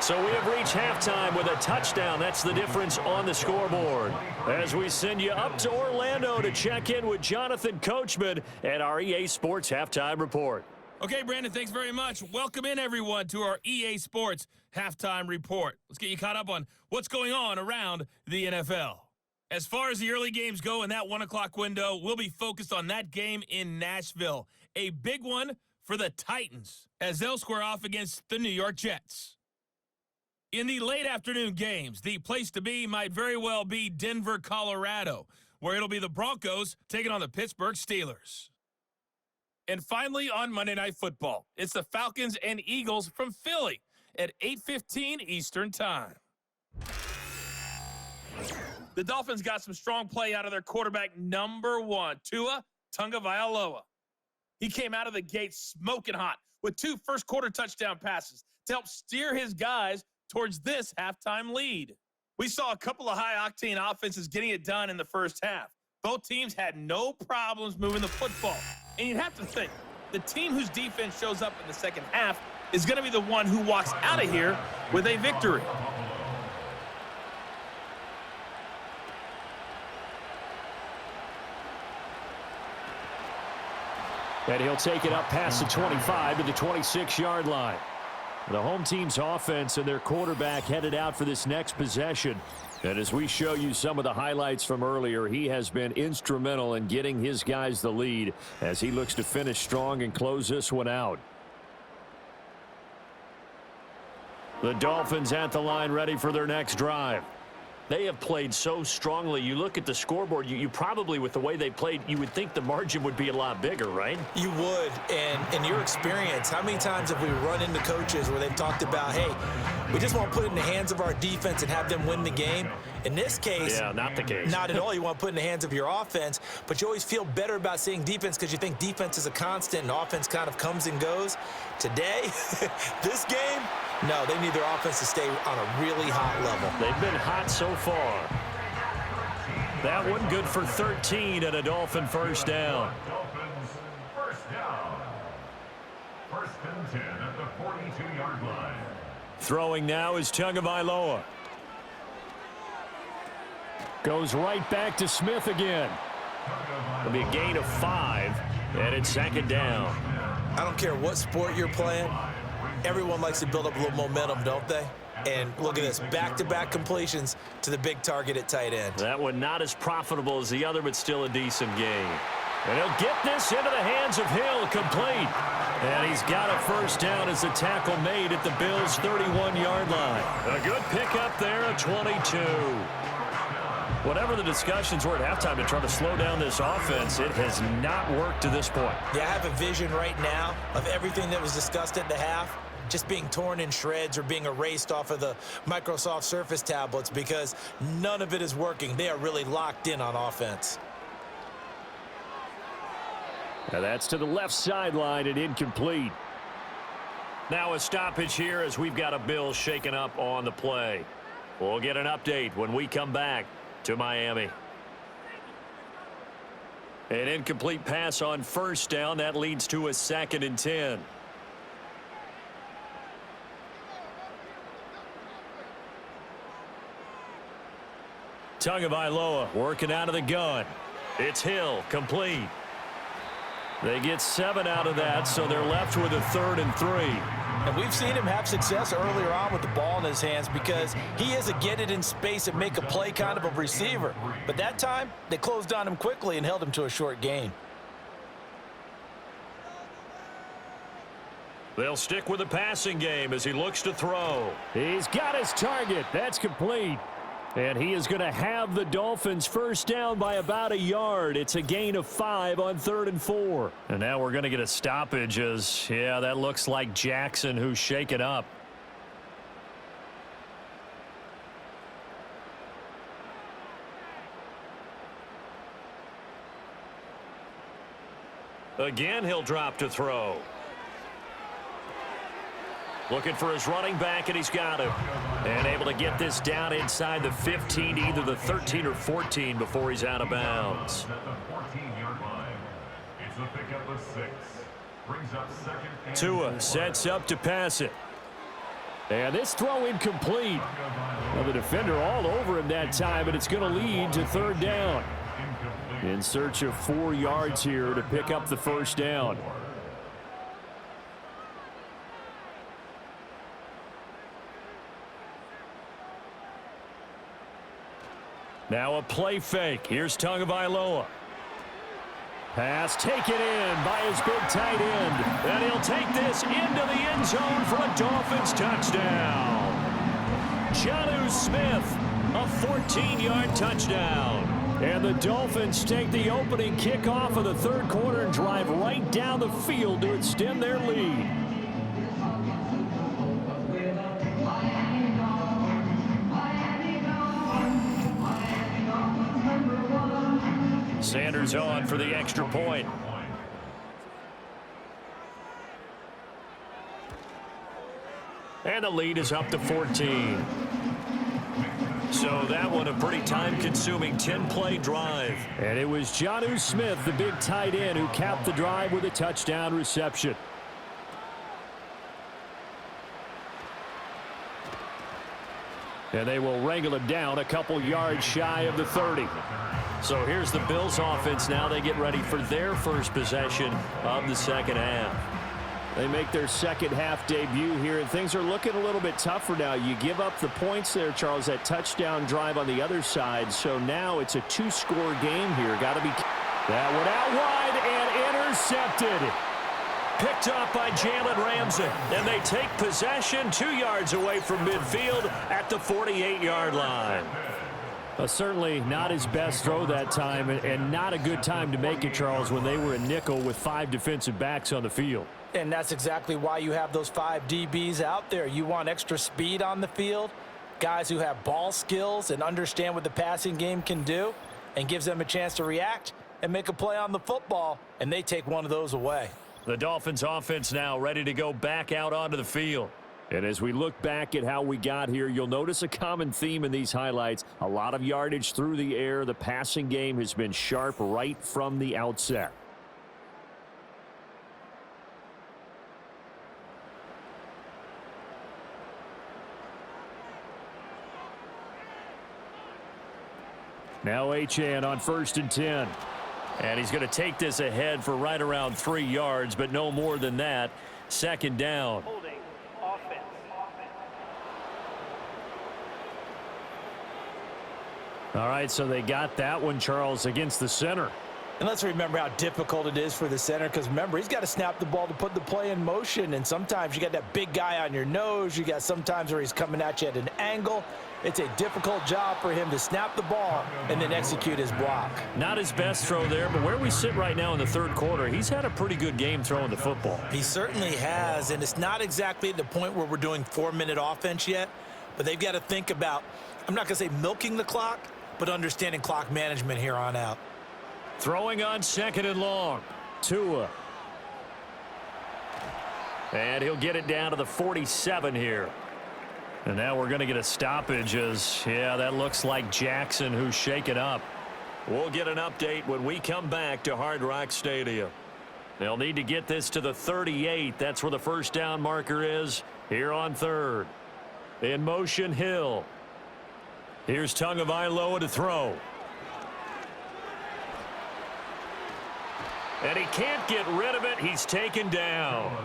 So we have reached halftime with a touchdown. That's the difference on the scoreboard. As we send you up to Orlando to check in with Jonathan Coachman at our EA Sports Halftime Report. Okay, Brandon, thanks very much. Welcome in, everyone, to our EA Sports Halftime Report. Let's get you caught up on what's going on around the NFL. As far as the early games go in that 1 o'clock window, we'll be focused on that game in Nashville. A big one for the Titans as they'll square off against the New York Jets. In the late afternoon games, the place to be might very well be Denver, Colorado, where it'll be the Broncos taking on the Pittsburgh Steelers. And finally, on Monday Night Football, it's the Falcons and Eagles from Philly at 8:15 Eastern Time. The Dolphins got some strong play out of their quarterback, number 1, Tua Tagovailoa. He came out of the gate smoking hot with 2 first-quarter touchdown passes to help steer his guys towards this halftime lead. We saw a couple of high-octane offenses getting it done in the first half. Both teams had no problems moving the football. And you'd have to think, the team whose defense shows up in the second half is going to be the one who walks out of here with a victory. And he'll take it up past the 25 to the 26-yard line. The home team's offense and their quarterback headed out for this next possession. And as we show you some of the highlights from earlier, he has been instrumental in getting his guys the lead as he looks to finish strong and close this one out. The Dolphins at the line ready for their next drive. They have played so strongly. You look at the scoreboard, you probably, with the way they played, you would think the margin would be a lot bigger, right? You would. And in your experience, how many times have we run into coaches where they've talked about, hey, we just want to put it in the hands of our defense and have them win the game? In this case, yeah, not the case. Not at all. You want to put it in the hands of your offense, but you always feel better about seeing defense because you think defense is a constant and offense kind of comes and goes. Today, this game, no, they need their offense to stay on a really hot level. They've been hot so far. That one good for 13 and a Dolphin first down. Dolphins first down. First and 10 at the 42-yard line. Throwing now is Tagovailoa. Goes right back to Smith again. It'll be a gain of 5, and it's second down. I don't care what sport you're playing. Everyone likes to build up a little momentum, don't they? And look at this, back-to-back completions to the big target at tight end. That one not as profitable as the other, but still a decent game. And he'll get this into the hands of Hill, complete. And he's got a first down as the tackle made at the Bills' 31-yard line. A good pickup there, a 22. Whatever the discussions were at halftime to try to slow down this offense, it has not worked to this point. Yeah, I have a vision right now of everything that was discussed at the half just being torn in shreds or being erased off of the Microsoft Surface tablets because none of it is working. They are really locked in on offense. Now that's to the left sideline and incomplete. Now a stoppage here as we've got a Bill shaken up on the play. We'll get an update when we come back to Miami. An incomplete pass on first down. That leads to a 2nd and 10. Tagovailoa working out of the gun. It's Hill, complete. They get 7 out of that, so they're left with a 3rd and 3. And we've seen him have success earlier on with the ball in his hands because he is a get it in space and make a play kind of a receiver. But that time, they closed on him quickly and held him to a short gain. They'll stick with the passing game as he looks to throw. He's got his target. That's complete. And he is going to have the Dolphins first down by about a yard. It's a gain of 5 on 3rd and 4. And now we're going to get a stoppage as, yeah, that looks like Jackson who's shaken up. Again, he'll drop to throw. Looking for his running back, and he's got him. And able to get this down inside the 15, either the 13 or 14 before he's out of bounds. At the 14-yard line. It's a pickup of 6. Brings up 2nd and Tua 4. sets up to pass it. And this throw incomplete. Well, the defender all over him that time, and it's going to lead to 3rd down. In search of 4 yards here to pick up the first down. Now a play fake. Here's Tagovailoa. Pass taken in by his big tight end. And he'll take this into the end zone for a Dolphins touchdown. Jonnu Smith, a 14-yard touchdown. And the Dolphins take the opening kickoff of the 3rd quarter and drive right down the field to extend their lead. Sanders on for the extra point. And the lead is up to 14. So that one a pretty time-consuming 10-play drive. And it was Jonnu Smith, the big tight end, who capped the drive with a touchdown reception. And they will wrangle him down a couple yards shy of the 30. So here's the Bills offense now. They get ready for their first possession of the second half. They make their second half debut here, and things are looking a little bit tougher now. You give up the points there, Charles, that touchdown drive on the other side. So now it's a 2-score game here. Got to be. That one out wide and intercepted. Picked up by Jalen Ramsey. And they take possession 2 yards away from midfield at the 48-yard line. Certainly not his best throw that time, and not a good time to make it, Charles, when they were a nickel with 5 defensive backs on the field. And that's exactly why you have those 5 DBs out there. You want extra speed on the field, guys who have ball skills and understand what the passing game can do, and gives them a chance to react and make a play on the football, and they take one of those away. The Dolphins offense now ready to go back out onto the field. And as we look back at how we got here, you'll notice a common theme in these highlights. A lot of yardage through the air. The passing game has been sharp right from the outset. Now Achane on 1st and 10. And he's going to take this ahead for right around 3 yards, but no more than that. 2nd down. Holding offense. All right, so they got that one, Charles, against the center. And let's remember how difficult it is for the center, because remember, he's got to snap the ball to put the play in motion, and sometimes you got that big guy on your nose. You got sometimes where he's coming at you at an angle. It's a difficult job for him to snap the ball and then execute his block. Not his best throw there, but where we sit right now in the 3rd quarter, he's had a pretty good game throwing the football. He certainly has, and it's not exactly at the point where we're doing 4-minute offense yet, but they've got to think about, I'm not going to say milking the clock, but understanding clock management here on out. Throwing on 2nd and long. Tua. And he'll get it down to the 47 here. And now we're going to get a stoppage as, yeah, that looks like Jackson who's shaken up. We'll get an update when we come back to Hard Rock Stadium. They'll need to get this to the 38. That's where the first down marker is here on 3rd. In motion, Hill. Here's Tagovailoa to throw. And he can't get rid of it. He's taken down.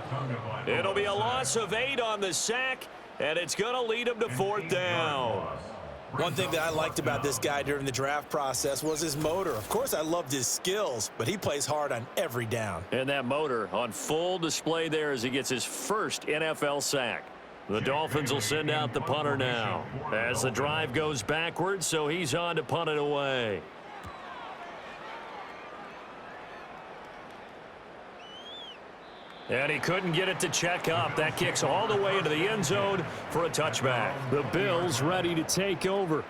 It'll be a loss of 8 on the sack, and it's going to lead him to 4th down. One thing that I liked about this guy during the draft process was his motor. Of course, I loved his skills, but he plays hard on every down. And that motor on full display there as he gets his first NFL sack. The Dolphins will send out the punter now as the drive goes backwards, so he's on to punt it away. And he couldn't get it to check up. That kicks all the way into the end zone for a touchback. The Bills ready to take over.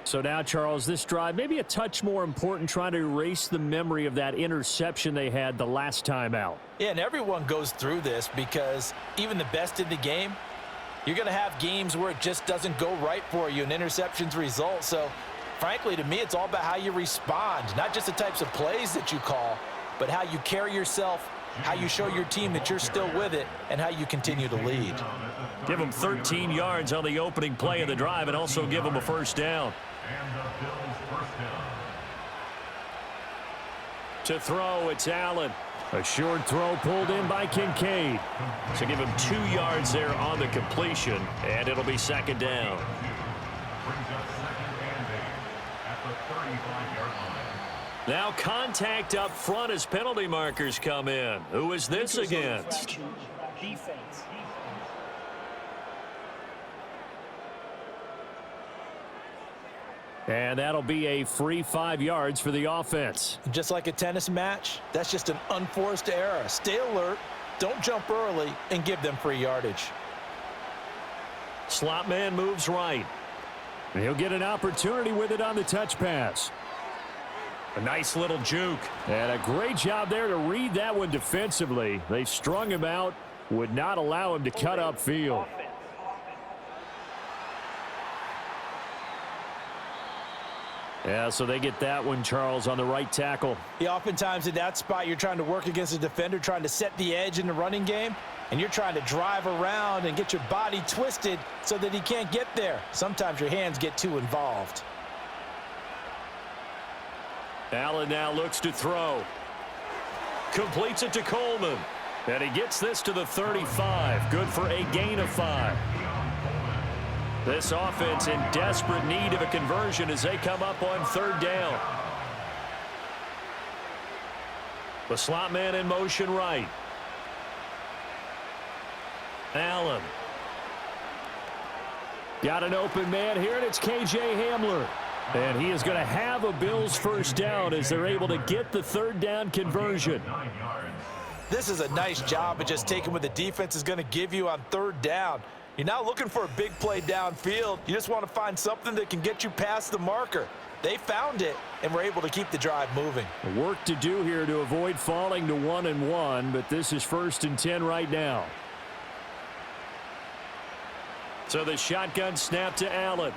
So now, Charles, this drive maybe a touch more important, trying to erase the memory of that interception they had the last time out. Yeah, and everyone goes through this because even the best in the game, you're going to have games where it just doesn't go right for you and interceptions result. So, frankly, to me, it's all about how you respond, not just the types of plays that you call, but how you carry yourself, how you show your team that you're still with it, and how you continue to lead. Give them 13 yards on the opening play of the drive and also give them a first down. To throw, it's Allen. A short throw pulled in by Kincaid. So give him 2 yards there on the completion, and it'll be 2nd down. Now contact up front as penalty markers come in. Who is this against? Defense. And that'll be a free 5 yards for the offense. Just like a tennis match, that's just an unforced error. Stay alert, don't jump early, and give them free yardage. Slot man moves right. And he'll get an opportunity with it on the touch pass. A nice little juke. And a great job there to read that one defensively. They strung him out, would not allow him to cut upfield. Yeah, so they get that one, Charles, on the right tackle. Yeah, oftentimes in that spot, you're trying to work against a defender, trying to set the edge in the running game, and you're trying to drive around and get your body twisted so that he can't get there. Sometimes your hands get too involved. Allen now looks to throw. Completes it to Coleman. And he gets this to the 35. Good for a gain of 5. This offense in desperate need of a conversion as they come up on 3rd down. The slot man in motion right. Allen. Got an open man here, and it's K.J. Hamler. And he is going to have a Bills first down as they're able to get the 3rd down conversion. This is a nice job of just taking what the defense is going to give you on 3rd down. You're not looking for a big play downfield. You just want to find something that can get you past the marker. They found it and were able to keep the drive moving. Work to do here to avoid falling to 1-1, but this is 1st and 10 right now. So the shotgun snap to Allen.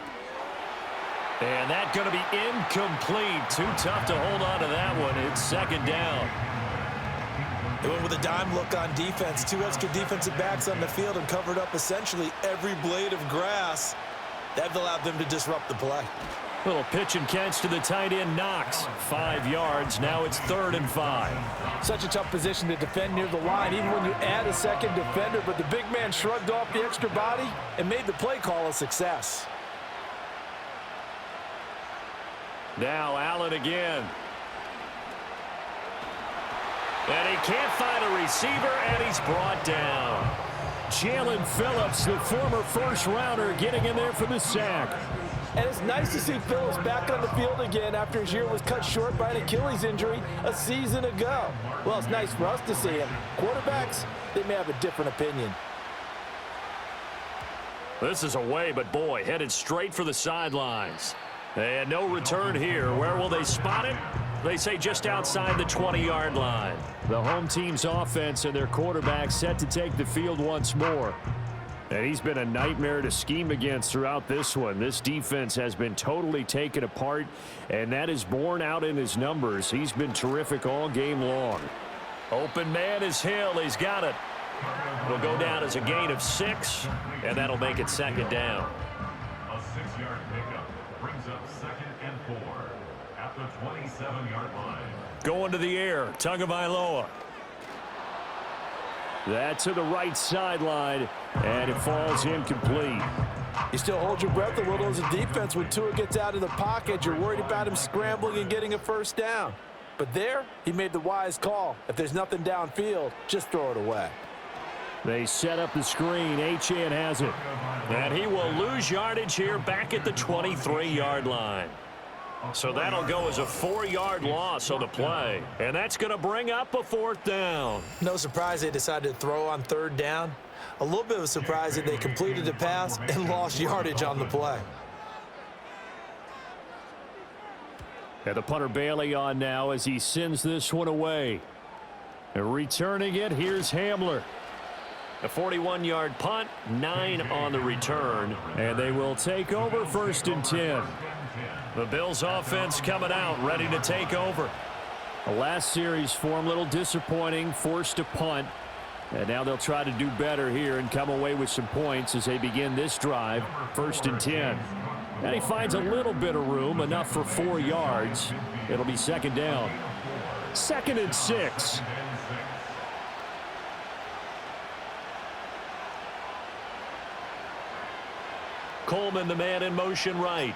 And that's going to be incomplete. Too tough to hold on to that one. It's 2nd down. They went with a dime look on defense. 2 extra defensive backs on the field and covered up essentially every blade of grass. That allowed them to disrupt the play. Little pitch and catch to the tight end, Knox. 5 yards. Now it's 3rd and 5. Such a tough position to defend near the line, even when you add a second defender. But the big man shrugged off the extra body and made the play call a success. Now Allen again. And he can't find a receiver, and he's brought down. Jalen Phillips, the former first-rounder, getting in there for the sack. And it's nice to see Phillips back on the field again after his year was cut short by an Achilles injury a season ago. Well, it's nice for us to see him. Quarterbacks, they may have a different opinion. This is away, but boy, headed straight for the sidelines. And no return here. Where will they spot it? They say just outside the 20-yard line. The home team's offense and their quarterback set to take the field once more. And he's been a nightmare to scheme against throughout this one. This defense has been totally taken apart, and that is borne out in his numbers. He's been terrific all game long. Open man is Hill. He's got it. It'll go down as a gain of 6, and that'll make it 2nd down. A 6-yard pickup. brings up 2nd and 4 at the 27-yard line. Going to the air, Tagovailoa. That's to the right sideline, and it falls incomplete. You still hold your breath a little as a defense when Tua gets out of the pocket. You're worried about him scrambling and getting a first down. But there, he made the wise call. If there's nothing downfield, just throw it away. They set up the screen. Achane has it. And he will lose yardage here back at the 23-yard line. So that'll go as a 4-yard loss on the play. And that's going to bring up a 4th down. No surprise they decided to throw on 3rd down. A little bit of a surprise that they completed the pass and lost yardage on the play. And the punter Bailey on now as he sends this one away. And returning it, here's Hamler. A 41-yard punt, 9 on the return. And they will take over 1st and 10. The Bills offense coming out, ready to take over. The last series for him, a little disappointing, forced to punt. And now they'll try to do better here and come away with some points as they begin this drive, 1st and 10. And he finds a little bit of room, enough for 4 yards. It'll be 2nd down. 2nd and 6. Coleman, the man in motion right.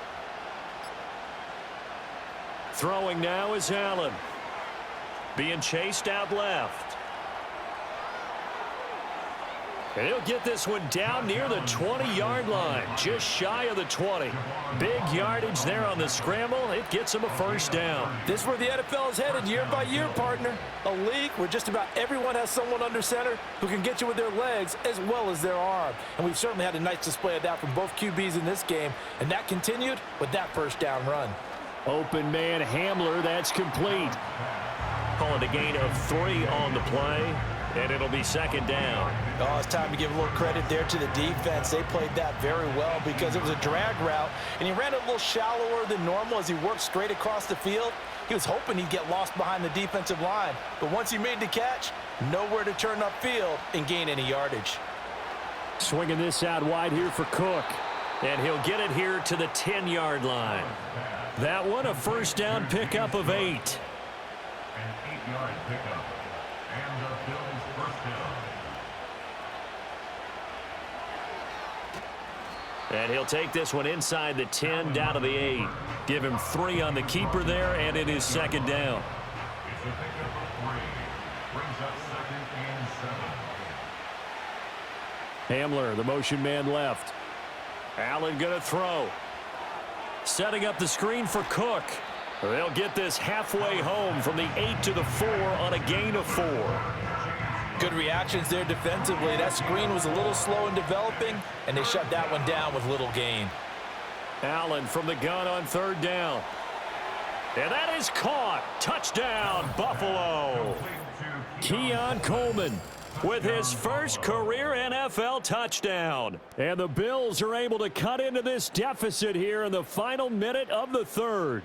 Throwing now is Allen. Being chased out left. And he'll get this one down near the 20-yard line, just shy of the 20. Big yardage there on the scramble. It gets him a 1st down. This is where the NFL is headed year by year, partner. A league where just about everyone has someone under center who can get you with their legs as well as their arm. And we've certainly had a nice display of that from both QBs in this game. And that continued with that 1st down run. Open man Hamler, that's complete. Call it a gain of 3 on the play. And it'll be 2nd down. Oh, it's time to give a little credit there to the defense. They played that very well because it was a drag route, and he ran it a little shallower than normal as he worked straight across the field. He was hoping he'd get lost behind the defensive line, but once he made the catch, nowhere to turn upfield and gain any yardage. Swinging this out wide here for Cook, and he'll get it here to the 10-yard line. That one, a 1st down pickup of 8. An 8-yard pickup. And the Bills' 1st down. And he'll take this one inside the 10, down to the 8. Give him 3 on the keeper there, and it is 2nd down. It's a pickup of 3. Brings up 2nd and 7. Hamler, the motion man left. Allen going to throw. Setting up the screen for Cook. They'll get this halfway home from the 8 to the 4 on a gain of 4. Good reactions there defensively. That screen was a little slow in developing, and they shut that one down with little gain. Allen from the gun on 3rd down. And that is caught. Touchdown, Buffalo. Keon Coleman with his first career NFL touchdown. And the Bills are able to cut into this deficit here in the final minute of the 3rd.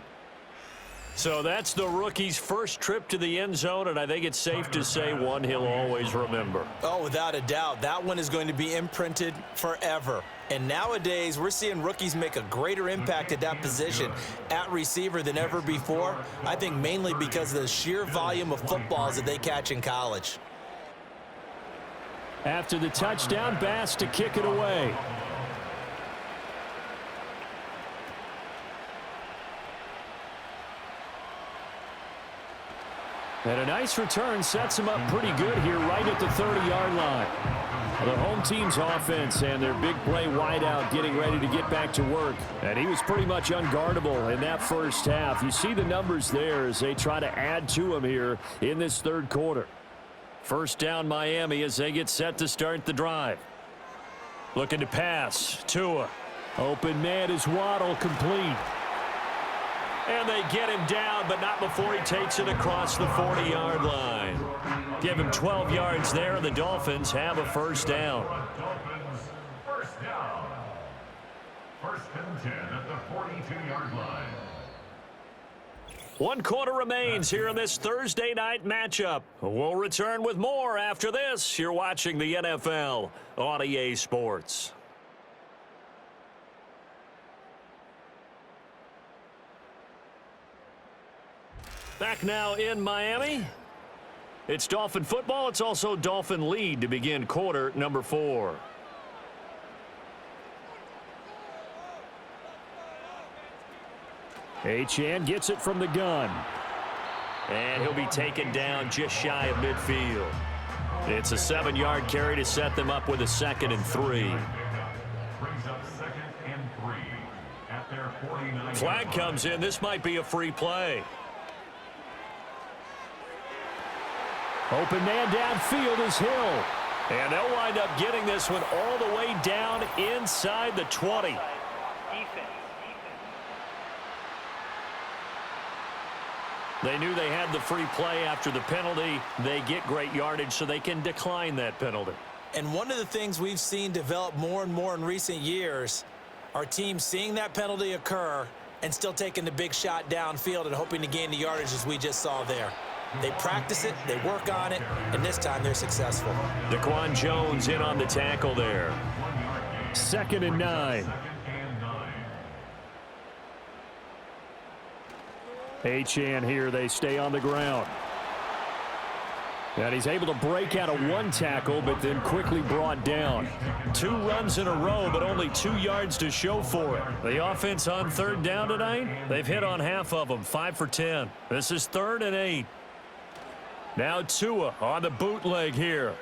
So that's the rookie's first trip to the end zone, and I think it's safe to say one he'll always remember. Oh, without a doubt. That one is going to be imprinted forever. And nowadays, we're seeing rookies make a greater impact at that position at receiver than ever before. I think mainly because of the sheer volume of footballs that they catch in college. After the touchdown, Bass to kick it away. And a nice return sets him up pretty good here right at the 30-yard line. The home team's offense and their big play wideout getting ready to get back to work. And he was pretty much unguardable in that first half. You see the numbers there as they try to add to him here in this 3rd quarter. 1st down Miami as they get set to start the drive. Looking to pass. Tua. Open man is Waddle, complete. And they get him down, but not before he takes it across the 40-yard line. Give him 12 yards there, and the Dolphins have a 1st down. Dolphins, 1st down. 1st and 10 at the 42-yard line. 1 quarter remains here in this Thursday night matchup. We'll return with more after this. You're watching the NFL on EA Sports. Back now in Miami. It's Dolphin football. It's also Dolphin lead to begin quarter number 4. Achane gets it from the gun. And he'll be taken down just shy of midfield. It's a 7-yard carry to set them up with a 2nd and 3. Brings up 2nd and 3 at their 49. Flag comes in. This might be a free play. Open man downfield is Hill. And they'll wind up getting this one all the way down inside the 20. Defense. They knew they had the free play after the penalty. They get great yardage so they can decline that penalty. And one of the things we've seen develop more and more in recent years are teams seeing that penalty occur and still taking the big shot downfield and hoping to gain the yardage as we just saw there. They practice it, they work on it, and this time they're successful. Daquan Jones in on the tackle there. 2nd and 9. Achane here, they stay on the ground. And he's able to break out of 1 tackle, but then quickly brought down. 2 runs in a row, but only 2 yards to show for it. The offense on 3rd down tonight, they've hit on half of them, 5 for 10. This is 3rd and 8. Now Tua on the bootleg here.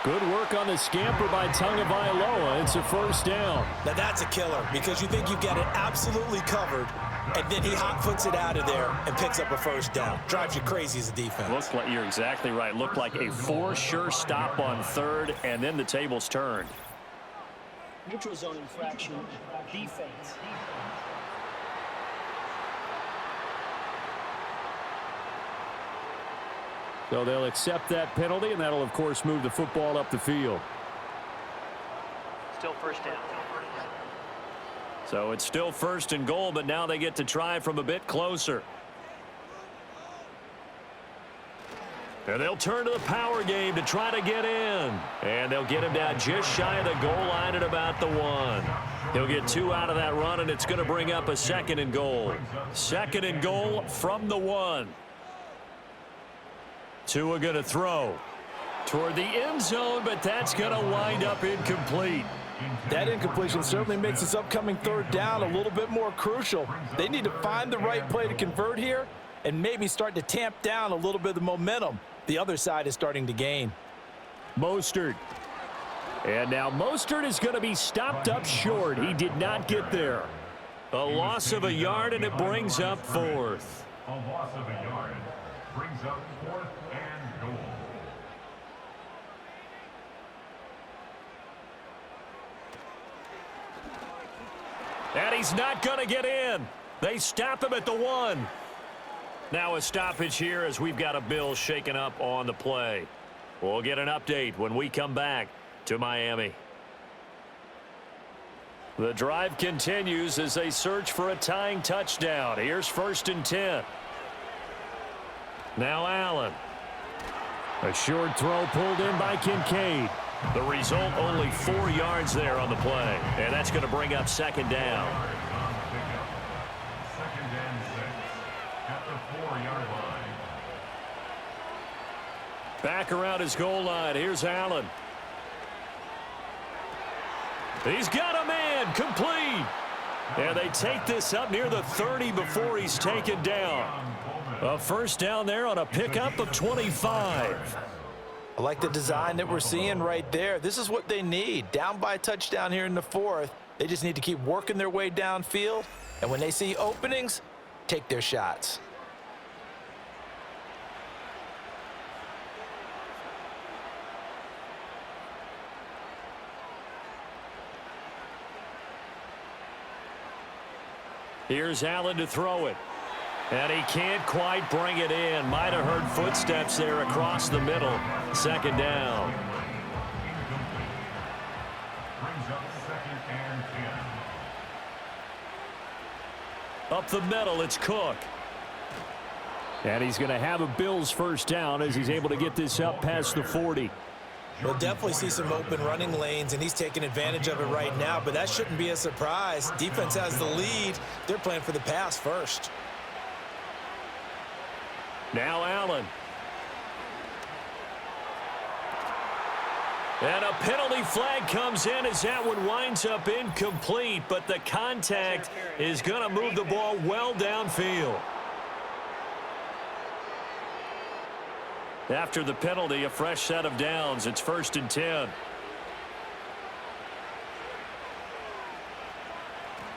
Good work on the scamper by Tagovailoa. It's a 1st down. Now that's a killer because you think you've got it absolutely covered, and then he hot foots it out of there and picks up a 1st down. Drives you crazy as a defense. Looks like you're exactly right. Looked like a 4 sure stop on 3rd, and then the tables turned. Neutral zone infraction. Defense. So they'll accept that penalty, and that'll, of course, move the football up the field. Still 1st down. So it's still 1st and goal, but now they get to try from a bit closer. And they'll turn to the power game to try to get in. And they'll get him down just shy of the goal line at about the 1. He'll get 2 out of that run, and it's going to bring up a 2nd and goal. 2nd and goal from the 1. Tua going to throw toward the end zone, but that's going to wind up incomplete. That incompletion certainly makes this upcoming 3rd down a little bit more crucial. They need to find the right play to convert here and maybe start to tamp down a little bit of the momentum the other side is starting to gain. Mostert. And now Mostert is going to be stopped up short. He did not get there. A loss of a yard, and it brings up 4th. A loss of a yard brings up 4th and goal. And he's not going to get in. They stop him at the 1. Now a stoppage here as we've got a Bill shaken up on the play. We'll get an update when we come back to Miami. The drive continues as they search for a tying touchdown. Here's 1st and 10. Now Allen. A short throw pulled in by Kincaid. The result, only 4 yards there on the play. And that's going to bring up 2nd down. 2nd and 6 at the 4-yard line. Back around his goal line. Here's Allen. He's got a man, complete. And they take this up near the 30 before he's taken down. A 1st down there on a pickup of 25. I like the design that we're seeing right there. This is what they need. Down by a touchdown here in the 4th. They just need to keep working their way downfield. And when they see openings, take their shots. Here's Allen to throw it. And he can't quite bring it in. Might have heard footsteps there across the middle. 2nd down. Brings up 2nd and 10. Up the middle, it's Cook. And he's going to have a Bills 1st down as he's able to get this up past the 40. We'll definitely see some open running lanes, and he's taking advantage of it right now, but that shouldn't be a surprise. Defense has the lead. They're playing for the pass first. Now Allen. And a penalty flag comes in as that one winds up incomplete, but the contact is going to move the ball well downfield. After the penalty, a fresh set of downs. It's 1st and 10.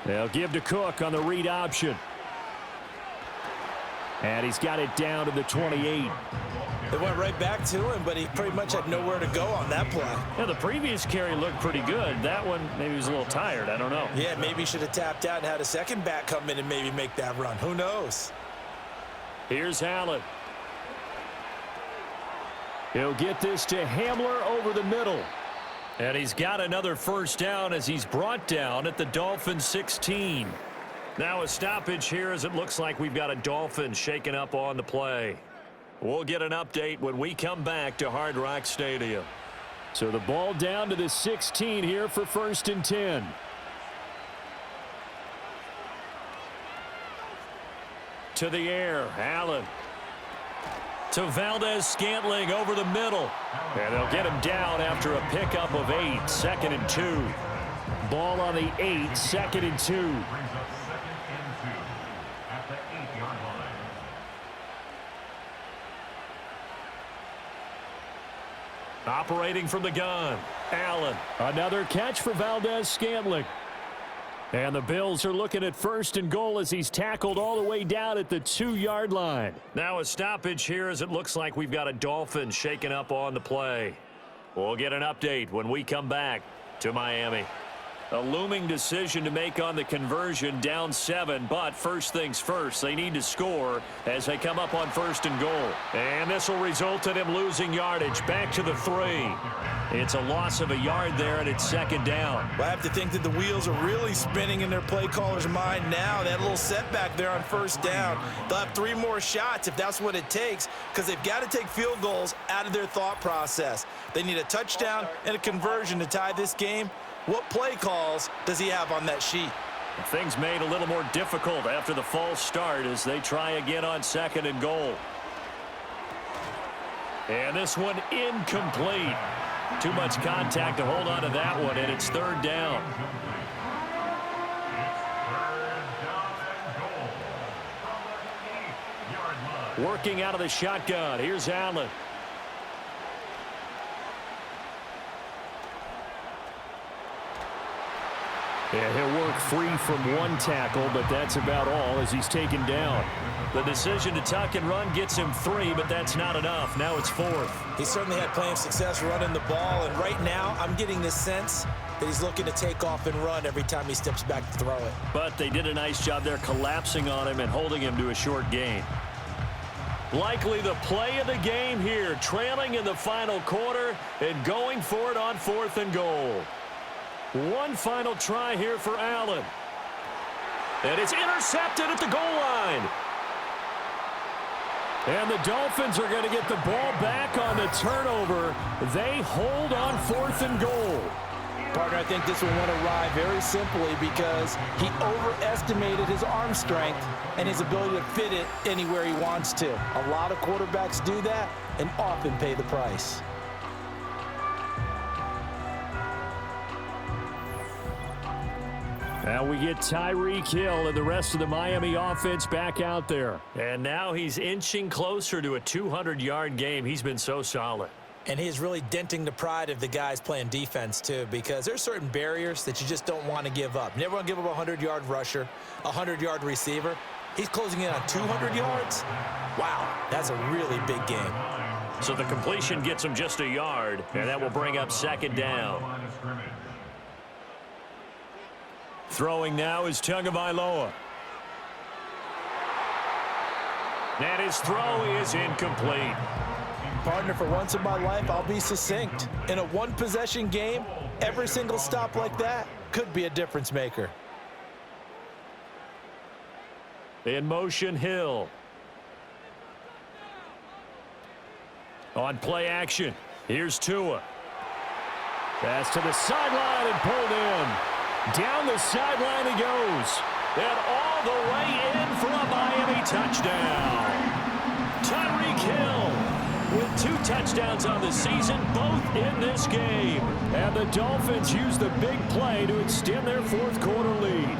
They'll give to Cook on the read option. And he's got it down to the 28. They went right back to him, but he pretty much had nowhere to go on that play. Yeah, the previous carry looked pretty good. That one, maybe he was a little tired. I don't know. Yeah, maybe he should have tapped out and had a second back come in and maybe make that run. Who knows? Here's Allen. He'll get this to Hamler over the middle. And he's got another first down as he's brought down at the Dolphins 16. Now a stoppage here as it looks like we've got a Dolphins shaken up on the play. We'll get an update when we come back to Hard Rock Stadium. So the ball down to the 16 here for 1st and 10. To the air, Allen. To Valdez-Scantling over the middle. And they'll get him down after a pickup of 8, 2nd and 2. Ball on the 8, 2nd and 2. Brings up 2nd and 2 at the 8-yard line. Operating from the gun, Allen. Another catch for Valdez-Scantling. And the Bills are looking at 1st and goal as he's tackled all the way down at the 2-yard line. Now a stoppage here as it looks like we've got a Dolphin shaken up on the play. We'll get an update when we come back to Miami. A looming decision to make on the conversion, down 7, but first things first, they need to score as they come up on 1st and goal. And this will result in him losing yardage back to the 3. It's a loss of a yard there, and it's 2nd down. Well, I have to think that the wheels are really spinning in their play caller's mind now. That little setback there on 1st down. They'll have 3 more shots if that's what it takes, because they've got to take field goals out of their thought process. They need a touchdown and a conversion to tie this game. What play calls does he have on that sheet? Things made a little more difficult after the false start as they try again on 2nd and goal. And this one incomplete. Too much contact to hold on to that one, and it's 3rd down. It's 3rd down and goal from the 8-yard line. Working out of the shotgun. Here's Allen. Yeah, he'll work free from 1 tackle, but that's about all as he's taken down. The decision to tuck and run gets him 3, but that's not enough. Now it's 4th. He certainly had plenty of success running the ball, and right now I'm getting this sense that he's looking to take off and run every time he steps back to throw it. But they did a nice job there collapsing on him and holding him to a short gain. Likely the play of the game here, trailing in the final quarter and going for it on 4th and goal. One final try here for Allen. And it's intercepted at the goal line. And the Dolphins are going to get the ball back on the turnover. They hold on 4th and goal. Partner, I think this one went awry very simply because he overestimated his arm strength and his ability to fit it anywhere he wants to. A lot of quarterbacks do that and often pay the price. Now we get Tyreek Hill and the rest of the Miami offense back out there. And now he's inching closer to a 200-yard game. He's been so solid. And he is really denting the pride of the guys playing defense, too, because there's certain barriers that you just don't want to give up. Never want to give up a 100-yard rusher, a 100-yard receiver. He's closing in on 200 yards. Wow, that's a really big game. So the completion gets him just a yard, and that will bring up 2nd down. Throwing now is Tagovailoa. And his throw is incomplete. Partner, for once in my life, I'll be succinct. In a one-possession game, every single stop like that could be a difference maker. In motion, Hill. On play action, here's Tua. Pass to the sideline and pulled in. Down the sideline he goes. And all the way in for a Miami touchdown. Tyreek Hill with 2 touchdowns on the season, both in this game. And the Dolphins use the big play to extend their fourth-quarter lead.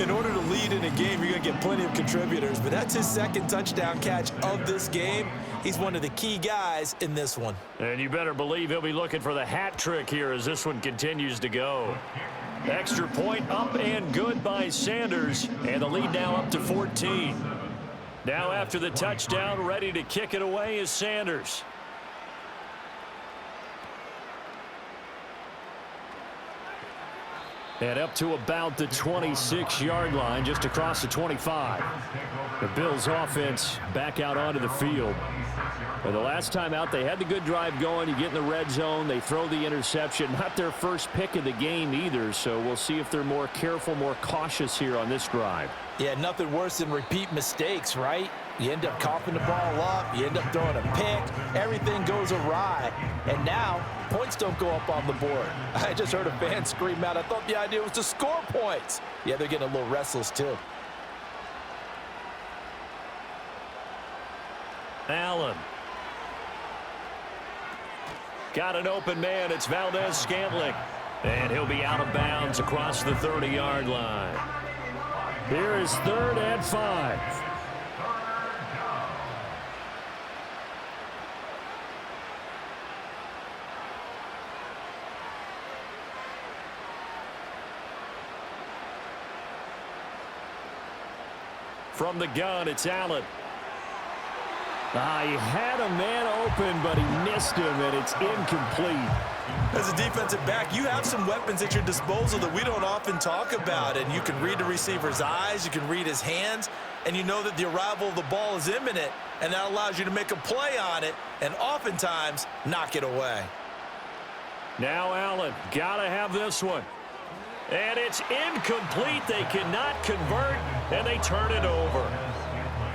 In order to lead in a game, you're going to get plenty of contributors, but that's his second touchdown catch of this game. He's one of the key guys in this one. And you better believe he'll be looking for the hat trick here as this one continues to go. Extra point up and good by Sanders, and the lead now up to 14. Now after the touchdown, ready to kick it away is Sanders. And up to about the 26-yard line, just across the 25. The Bills offense back out onto the field. Well, the last time out, they had the good drive going. You get in the red zone, they throw the interception. Not their first pick of the game either, so we'll see if they're more careful, more cautious here on this drive. Yeah, nothing worse than repeat mistakes, right? You end up coughing the ball up, you end up throwing a pick, everything goes awry, and now points don't go up on the board. I just heard a fan scream out, I thought the idea was to score points. Yeah, they're getting a little restless too. Allen. Got an open man, it's Valdez-Scantling. And he'll be out of bounds across the 30-yard line. Here is 3rd and 5. From the gun, it's Allen. He had a man open, but he missed him, and it's incomplete. As a defensive back, you have some weapons at your disposal that we don't often talk about, and you can read the receiver's eyes, you can read his hands, and you know that the arrival of the ball is imminent, and that allows you to make a play on it and oftentimes knock it away. Now Allen, gotta have this one. And it's incomplete. They cannot convert, and they turn it over.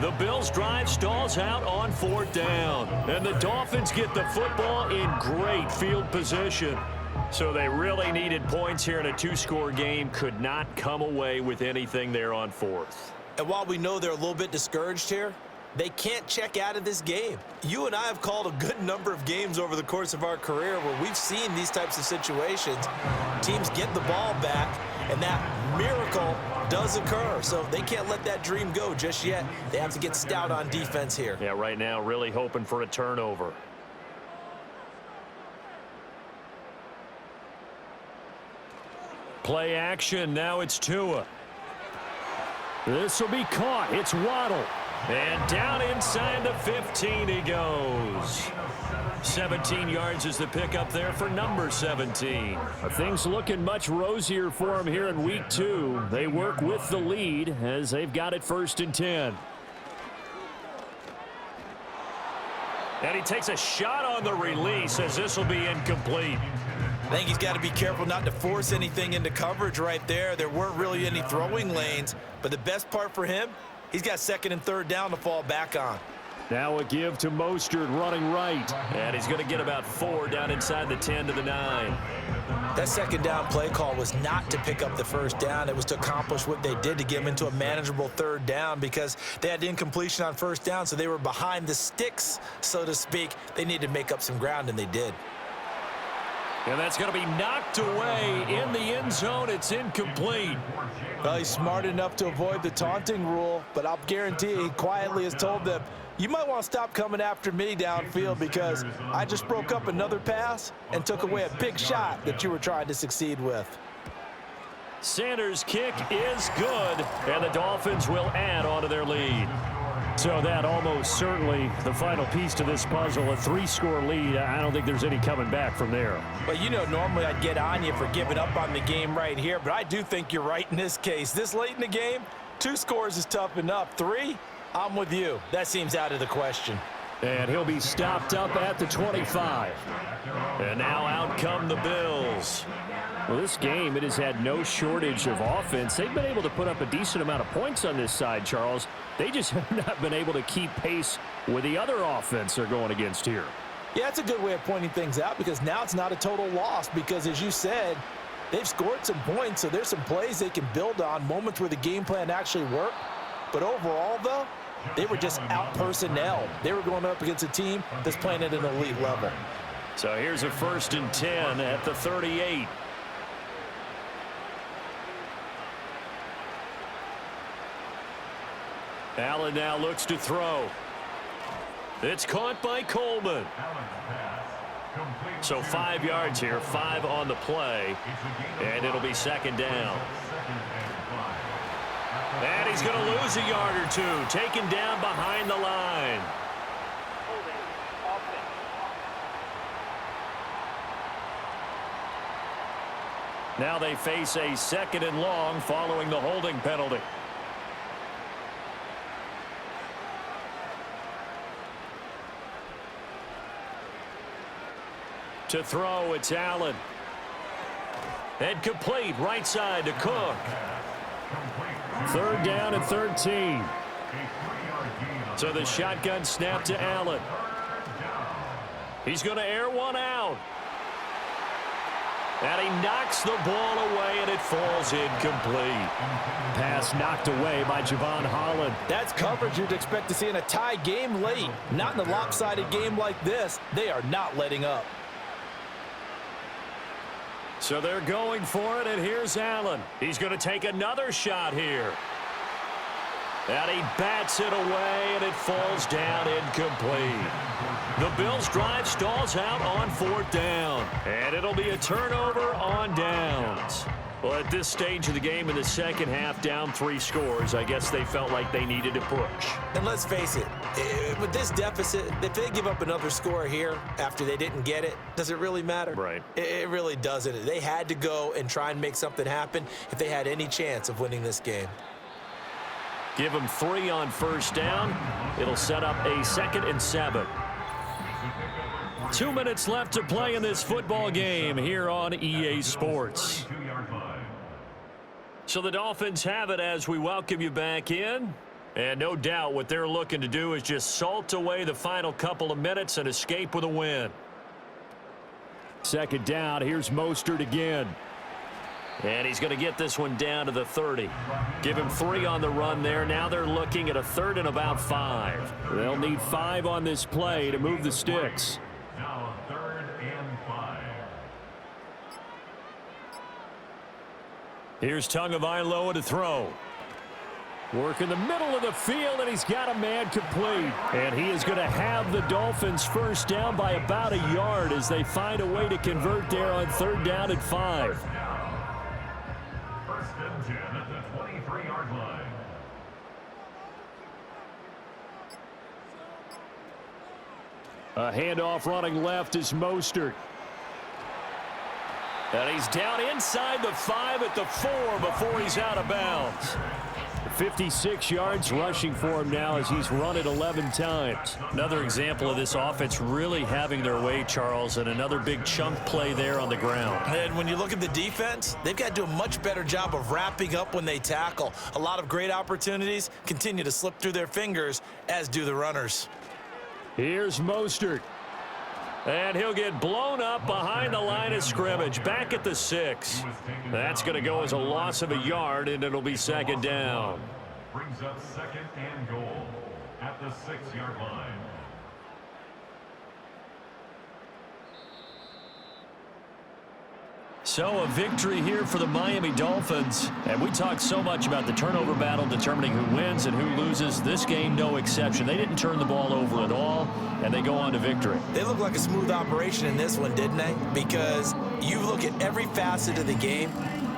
The Bills' drive stalls out on 4th down, and the Dolphins get the football in great field position. So they really needed points here in a 2-score game, could not come away with anything there on 4th. And while we know they're a little bit discouraged here, they can't check out of this game. You and I have called a good number of games over the course of our career where we've seen these types of situations. Teams get the ball back, and that miracle does occur. So they can't let that dream go just yet. They have to get stout on defense here. Yeah, right now really hoping for a turnover. Play action, now it's Tua. This will be caught, it's Waddle. And down inside the 15 he goes. 17 yards is the pickup there for number 17. Things looking much rosier for him here in week 2. They work with the lead as they've got it 1st and 10. And he takes a shot on the release as this will be incomplete. I think he's got to be careful not to force anything into coverage right there. There weren't really any throwing lanes, but the best part for him, he's got 2nd and 3rd down to fall back on. Now a give to Mostert running right. And he's going to get about 4 down inside the 10 to the 9. That 2nd down play call was not to pick up the 1st down. It was to accomplish what they did to get him into a manageable 3rd down because they had incompletion on 1st down, so they were behind the sticks, so to speak. They needed to make up some ground, and they did. And that's going to be knocked away in the end zone. It's incomplete. Well, he's smart enough to avoid the taunting rule, but I'll guarantee he quietly has told them, you might want to stop coming after me downfield because I just broke up another pass and took away a big shot that you were trying to succeed with. Sanders' kick is good, and the Dolphins will add on to their lead. So that almost certainly the final piece to this puzzle, a 3-score lead. I don't think there's any coming back from there. Well, you know, normally I'd get on you for giving up on the game right here, but I do think you're right in this case. This late in the game, 2 scores is tough enough. 3, I'm with you. That seems out of the question. And he'll be stopped up at the 25. And now out come the Bills. Well, this game, it has had no shortage of offense. They've been able to put up a decent amount of points on this side, Charles. They just have not been able to keep pace with the other offense they're going against here. Yeah, that's a good way of pointing things out because now it's not a total loss because, as you said, they've scored some points, so there's some plays they can build on, moments where the game plan actually worked. But overall, though, they were just out-personnel. They were going up against a team that's playing at an elite level. So here's a 1st and 10 at the 38. Allen now looks to throw. It's caught by Coleman. So 5 yards here, 5 on the play, and it'll be 2nd down. And he's going to lose a yard or two, taken down behind the line. Now they face a 2nd and long following the holding penalty. To throw, it's Allen. And complete, right side to Cook. 3rd down and 13. So the shotgun snap to Allen. He's going to air one out. And he knocks the ball away, and it falls incomplete. Pass knocked away by Javon Holland. That's coverage you'd expect to see in a tie game late. Not in a lopsided game like this. They are not letting up. So they're going for it, and here's Allen. He's going to take another shot here. And he bats it away, and it falls down incomplete. The Bills' drive stalls out on 4th down. And it'll be a turnover on downs. Well, at this stage of the game in the second half, down 3 scores, I guess they felt like they needed to push. And let's face it, with this deficit, if they give up another score here after they didn't get it, does it really matter? Right. It really doesn't. They had to go and try and make something happen if they had any chance of winning this game. Give them 3 on 1st down. It'll set up a 2nd and 7. 2 minutes left to play in this football game here on EA Sports. So the Dolphins have it as we welcome you back in. And no doubt what they're looking to do is just salt away the final couple of minutes and escape with a win. 2nd down, here's Mostert again. And he's going to get this one down to the 30. Give him 3 on the run there. Now they're looking at a 3rd and about 5. They'll need 5 on this play to move the sticks. Now 3rd and 5. Here's Tagovailoa to throw. Work in the middle of the field, and he's got a man complete. And he is going to have the Dolphins 1st down by about a yard as they find a way to convert there on 3rd down and 5. 1st and 10 at the 23-yard line. A handoff running left is Mostert. And he's down inside the 5 at the 4 before he's out of bounds. 56 yards rushing for him now as he's run it 11 times. Another example of this offense really having their way, Charles, and another big chunk play there on the ground. And when you look at the defense, they've got to do a much better job of wrapping up when they tackle. A lot of great opportunities continue to slip through their fingers, as do the runners. Here's Mostert. And he'll get blown up behind the line of scrimmage, back at the 6. That's going to go as a loss of a yard, and it'll be 2nd down. Brings up 2nd and goal at the 6-yard line. So a victory here for the Miami Dolphins. And we talked so much about the turnover battle determining who wins and who loses. This game, no exception. They didn't turn the ball over at all, and they go on to victory. They look like a smooth operation in this one, didn't they? Because you look at every facet of the game,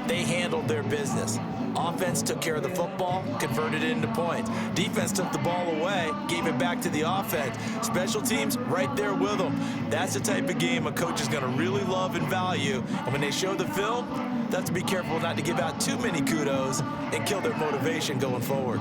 they handled their business. Offense took care of the football, converted it into points. Defense took the ball away, gave it back to the offense. Special teams, right there with them. That's the type of game a coach is going to really love and value. And when they show the film, they have to be careful not to give out too many kudos and kill their motivation going forward.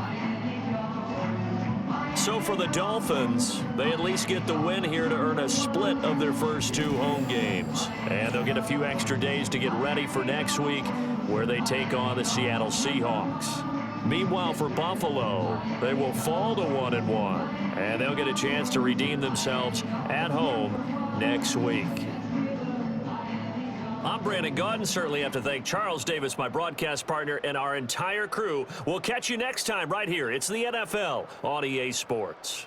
So for the Dolphins, they at least get the win here to earn a split of their first 2 home games. And they'll get a few extra days to get ready for next week, where they take on the Seattle Seahawks. Meanwhile, for Buffalo, they will fall to 1-1, and they'll get a chance to redeem themselves at home next week. I'm Brandon Gaudin. Certainly have to thank Charles Davis, my broadcast partner, and our entire crew. We'll catch you next time right here. It's the NFL on EA Sports.